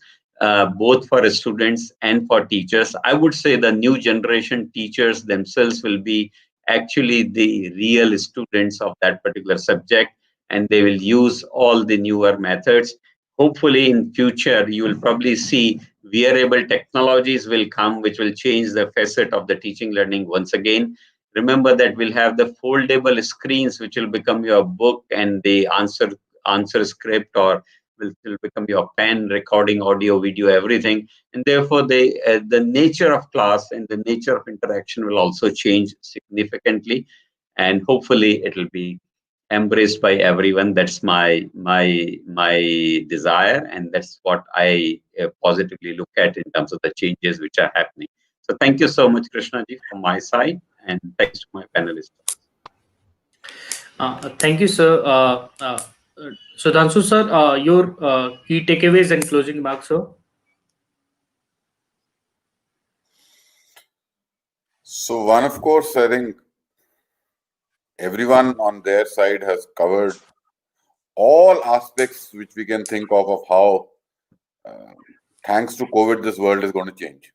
both for students and for teachers. I would say the new generation teachers themselves will be actually the real students of that particular subject, and they will use all the newer methods. Hopefully in future you will probably see wearable technologies will come which will change the facet of the teaching learning once again. Remember that we'll have the foldable screens which will become your book, and the answer script or will become your pen, recording audio, video, everything. And therefore the nature of class and the nature of interaction will also change significantly, and hopefully it will be embraced by everyone. That's my desire, and that's what I positively look at in terms of the changes which are happening. So thank you so much, Krishna ji, from my side, and thanks to my panelists. Thank you, sir. Sudhanshu, sir, your key takeaways and closing remarks, sir. So one, of course, I think everyone on their side has covered all aspects which we can think of how, thanks to COVID, this world is going to change.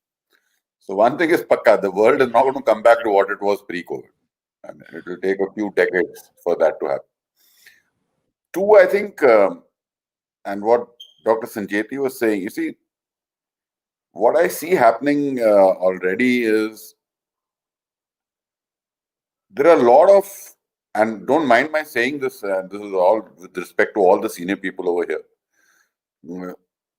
So one thing is pakka, the world is not going to come back to what it was pre-COVID. And it will take a few decades for that to happen. Two, I think, and what Dr. Sancheti was saying, you see, what I see happening already is there are a lot of, and don't mind my saying this, this is all with respect to all the senior people over here.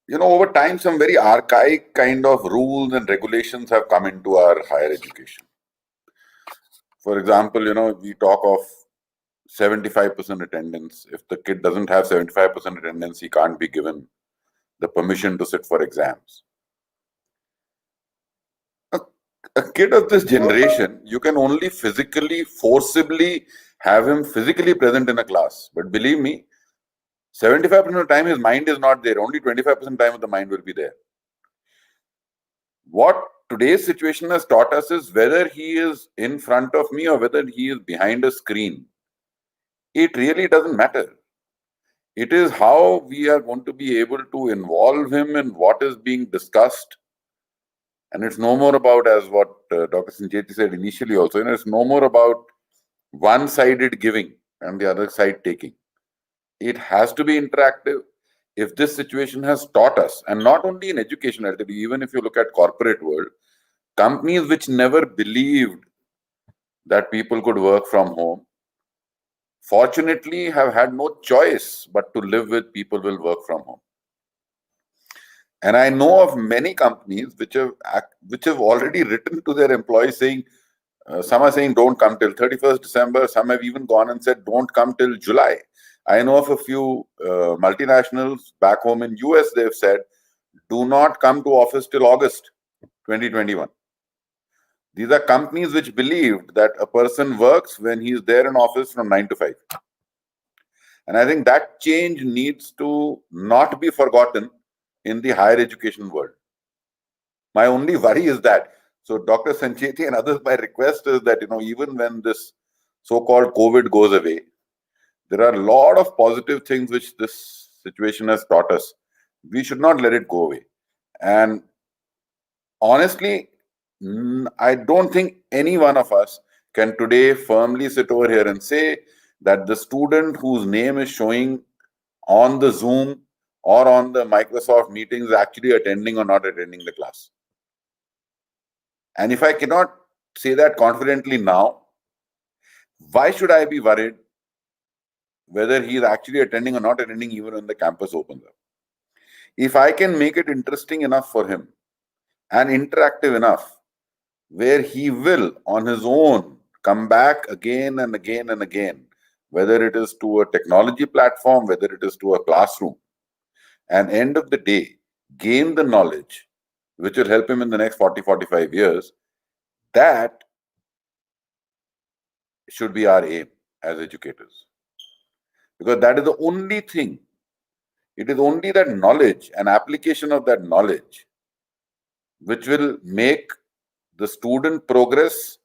You know, over time, some very archaic kind of rules and regulations have come into our higher education. For example, you know, we talk of 75% attendance. If the kid doesn't have 75% attendance, he can't be given the permission to sit for exams. A kid of this generation, you can only forcibly have him physically present in a class. But believe me, 75% of the time his mind is not there. Only 25% of the time the mind will be there. What today's situation has taught us is whether he is in front of me or whether he is behind a screen, it really doesn't matter. It is how we are going to be able to involve him in what is being discussed. And it's no more about, as what Dr. Sancheti said initially also, it's no more about one-sided giving and the other side taking. It has to be interactive. If this situation has taught us, and not only in education, even if you look at corporate world, companies which never believed that people could work from home, fortunately have had no choice but to live with people will work from home. And I know of many companies which have already written to their employees saying, some are saying don't come till 31st December. Some have even gone and said don't come till July. I know of a few multinationals back home in US, they've said, do not come to office till August 2021. These are companies which believed that a person works when he is there in office from 9 to 5. And I think that change needs to not be forgotten in the higher education world. My only worry is that, so Dr. Sancheti and others, my request is that, even when this so-called COVID goes away, there are a lot of positive things which this situation has taught us. We should not let it go away. And honestly, I don't think any one of us can today firmly sit over here and say that the student whose name is showing on the Zoom or on the Microsoft meetings actually attending or not attending the class. And if I cannot say that confidently now, why should I be worried whether he is actually attending or not attending even when the campus opens up? If I can make it interesting enough for him and interactive enough where he will on his own come back again and again and again, whether it is to a technology platform, whether it is to a classroom, and end of the day, gain the knowledge which will help him in the next 40, 45 years, that should be our aim as educators. Because that is the only thing. It is only that knowledge and application of that knowledge which will make the student progress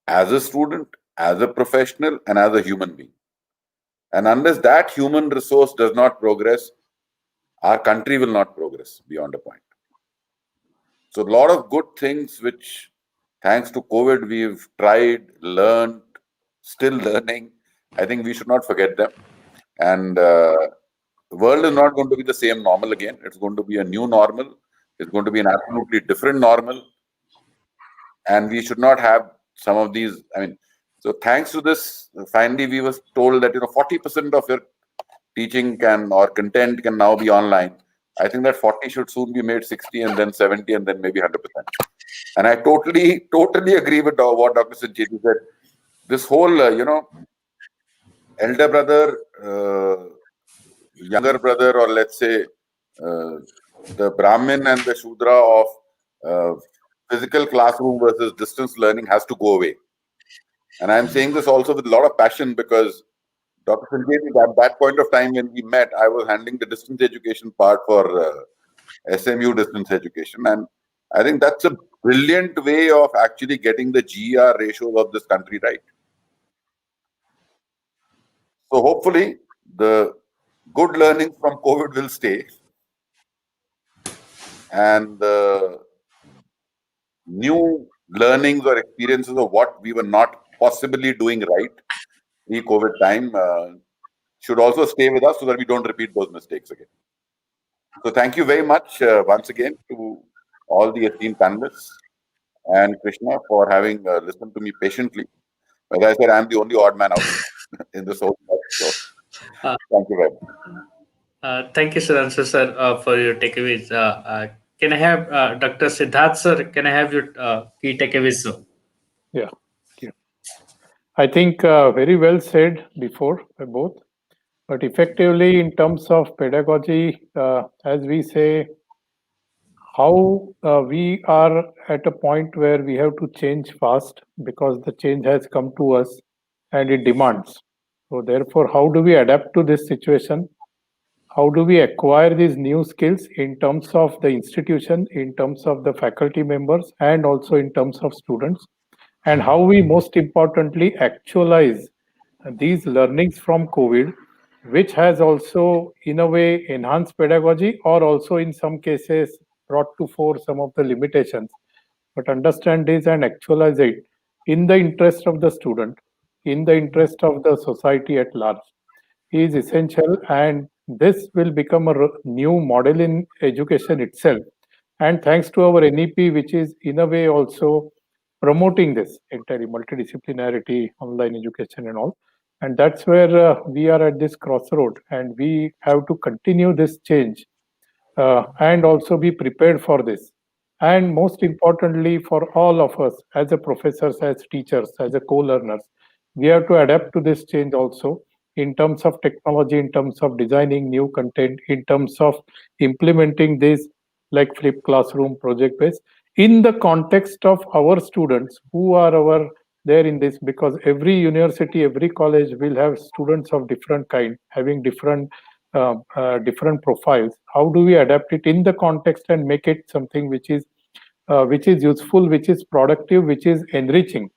as a student, as a professional, and as a human being. And unless that human resource does not progress, our country will not progress beyond a point. So a lot of good things which, thanks to COVID, we've tried, learned, still learning. I think we should not forget them. And the world is not going to be the same normal again. It's going to be a new normal. It's going to be an absolutely different normal. And we should not have some of these. So thanks to this, finally we were told that 40% of your teaching or content can now be online. I think that 40 should soon be made 60 and then 70 and then maybe 100%. And I totally agree with what Dr. Sancheti said. This whole, elder brother, younger brother, or let's say the Brahmin and the Shudra of physical classroom versus distance learning has to go away. And I'm saying this also with a lot of passion because Dr. Sandeep, at that point of time when we met, I was handling the distance education part for SMU distance education. And I think that's a brilliant way of actually getting the GER ratios of this country right. So hopefully the good learnings from COVID will stay. And the new learnings or experiences of what we were not possibly doing right pre-COVID time should also stay with us so that we don't repeat those mistakes again. So thank you very much once again to all the esteemed panelists and Krishna for having listened to me patiently. As I said, I'm the only odd man out in this whole talk. So thank you very much. Thank you, Sudhanshu sir, for your takeaways. Can I have Dr. Siddharth sir? Can I have your key takeaways, sir? Yeah. I think very well said before by both. But effectively, in terms of pedagogy, as we say, how we are at a point where we have to change fast because the change has come to us and it demands. So, therefore, how do we adapt to this situation? How do we acquire these new skills in terms of the institution, in terms of the faculty members, and also in terms of students? And how we most importantly actualize these learnings from COVID, which has also, in a way, enhanced pedagogy or also in some cases brought to fore some of the limitations. But understand this and actualize it in the interest of the student, in the interest of the society at large is essential, and this will become a new model in education itself. And thanks to our NEP, which is in a way also promoting this entirely multidisciplinarity, online education, and all. And that's where we are at this crossroad, and we have to continue this change and also be prepared for this. And most importantly, for all of us as a professors, as teachers, as a co-learners, we have to adapt to this change also in terms of technology, in terms of designing new content, in terms of implementing this like flipped classroom, project based, in the context of our students who are our there in this, because every university, every college will have students of different kind, having different profiles. How do we adapt it in the context and make it something which is useful, which is productive, which is enriching,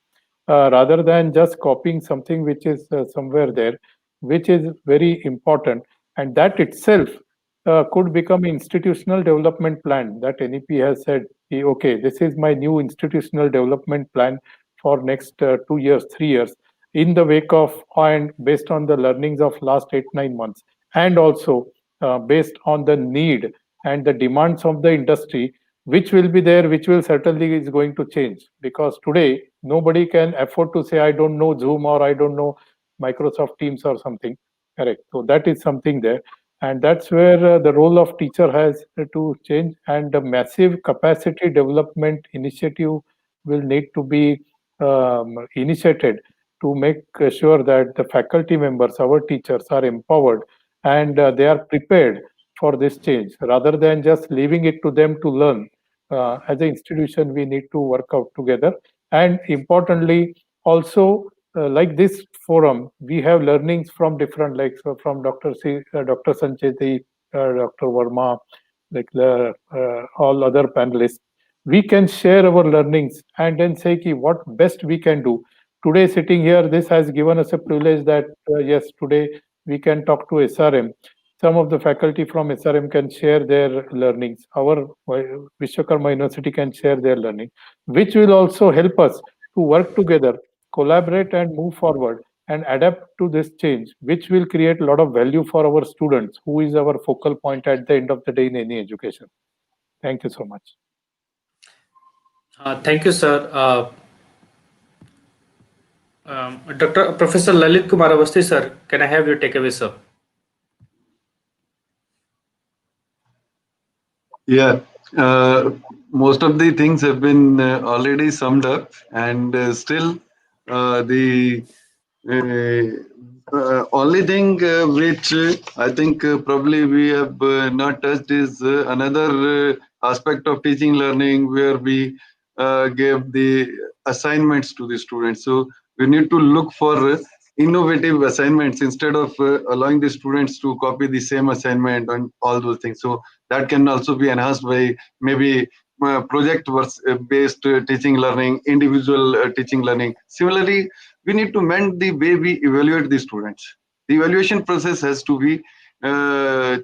rather than just copying something which is somewhere there, which is very important, and that itself could become institutional development plan that NEP has said, okay, this is my new institutional development plan for next 2 years, 3 years, in the wake of and based on the learnings of last 8 9 months, and also based on the need and the demands of the industry, which will be there, which will certainly is going to change, because today nobody can afford to say I don't know Zoom or I don't know Microsoft Teams or something. Correct. So that is something there, and that's where the role of teacher has to change, and a massive capacity development initiative will need to be initiated to make sure that the faculty members, our teachers, are empowered and they are prepared for this change rather than just leaving it to them to learn. As an institution, we need to work out together. And importantly, also, like this forum, we have learnings from different, like so from Dr. Sancheti, Dr. Varma, like all other panelists. We can share our learnings and then say ki, what best we can do. Today, sitting here, this has given us a privilege that yes, today we can talk to SRM. Some of the faculty from SRM can share their learnings. Our Vishwakarma University can share their learning, which will also help us to work together, collaborate and move forward and adapt to this change, which will create a lot of value for our students, who is our focal point at the end of the day in any education. Thank you so much. Thank you, sir. Dr. Professor Lalit Kumar Awasthi, sir, can I have your takeaway, sir? Yeah, most of the things have been already summed up, and still the only thing which I think probably we have not touched is another aspect of teaching learning, where we gave the assignments to the students. So we need to look for innovative assignments instead of allowing the students to copy the same assignment and all those things. So that can also be enhanced by maybe project based teaching learning, individual teaching learning. Similarly, we need to mend the way we evaluate the students. The evaluation process has to be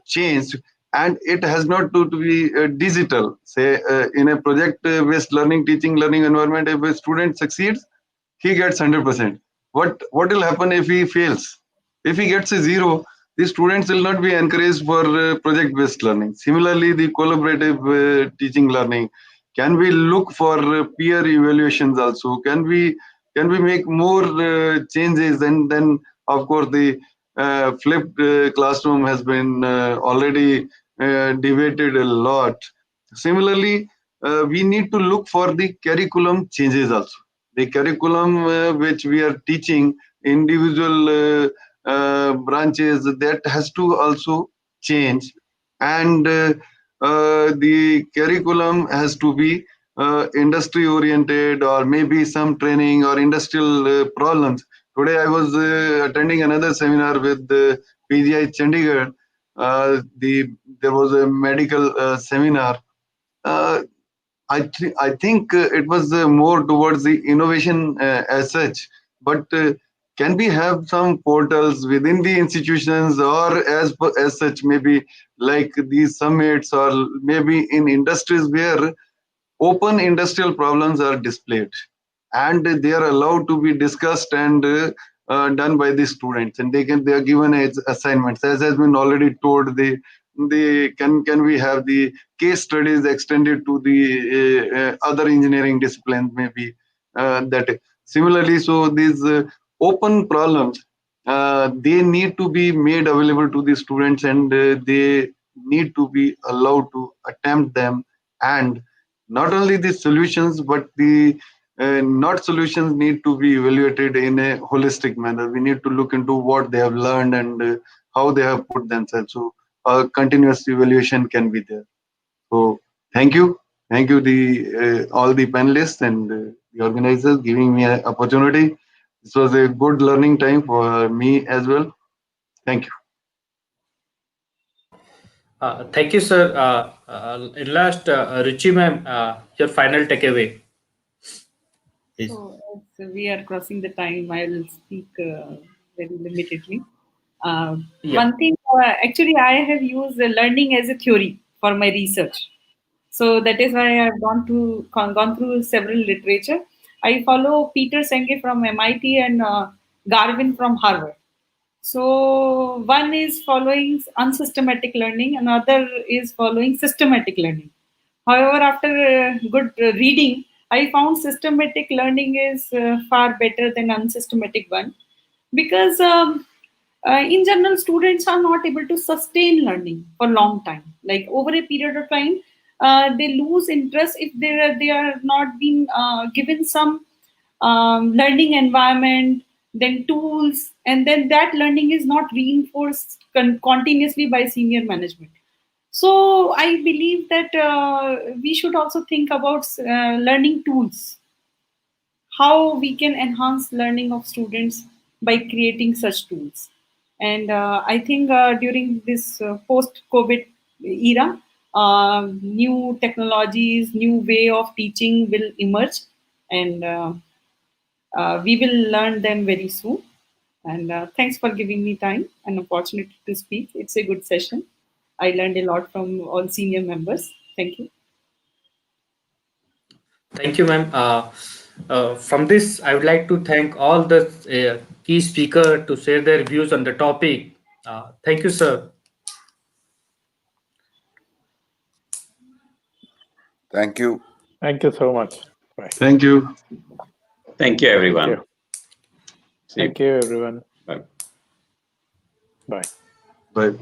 changed, and it has not to be digital. Say in a project based learning, teaching learning environment, if a student succeeds, he gets 100%. What will happen if he fails? If he gets a 0, the students will not be encouraged for project based learning. Similarly, the collaborative teaching learning, can we look for peer evaluations also? Can we make more changes? And then of course the flipped classroom has been already debated a lot. Similarly, we need to look for the curriculum changes also. The curriculum which we are teaching, individual branches, that has to also change, and the curriculum has to be industry oriented, or maybe some training or industrial problems. Today I was attending another seminar with PGI Chandigarh. There was a medical seminar. uh, I think it was more towards the innovation as such, but can we have some portals within the institutions, or as such, maybe like these summits, or maybe in industries where open industrial problems are displayed and they are allowed to be discussed and done by the students, and they are given as assignments, as has been already told. They can we have the case studies extended to the other engineering disciplines, maybe that similarly. So these open problems, they need to be made available to the students, and they need to be allowed to attempt them, and not only the solutions, but the not solutions need to be evaluated in a holistic manner. We need to look into what they have learned and how they have put themselves. So a continuous evaluation can be there. So thank you, the all the panelists and the organizers giving me an opportunity. This was a good learning time for me as well. Thank you. Thank you, sir. At last, Ruchi ma'am, your final takeaway is. So, as we are crossing the time, I will speak very limitedly. Yeah. One thing, actually, I have used learning as a theory for my research. So that is why I've gone through several literature. I follow Peter Senge from MIT and Garvin from Harvard. So one is following unsystematic learning, another is following systematic learning. However, after good reading, I found systematic learning is far better than unsystematic one, because in general, students are not able to sustain learning for long time. Like over a period of time, they lose interest if they are not being given some learning environment, then tools, and then that learning is not reinforced continuously by senior management. So I believe that we should also think about learning tools, how we can enhance learning of students by creating such tools. And I think during this post-COVID era, new technologies, new way of teaching will emerge, and we will learn them very soon. And thanks for giving me time and opportunity to speak. It's a good session. I learned a lot from all senior members. Thank you. Thank you, ma'am. From this, I would like to thank all the key speakers to share their views on the topic. Thank you, sir. Thank you. Thank you so much. Bye. Thank you. Thank you, everyone. Thank you. See you. Thank you, everyone. Bye. Bye. Bye.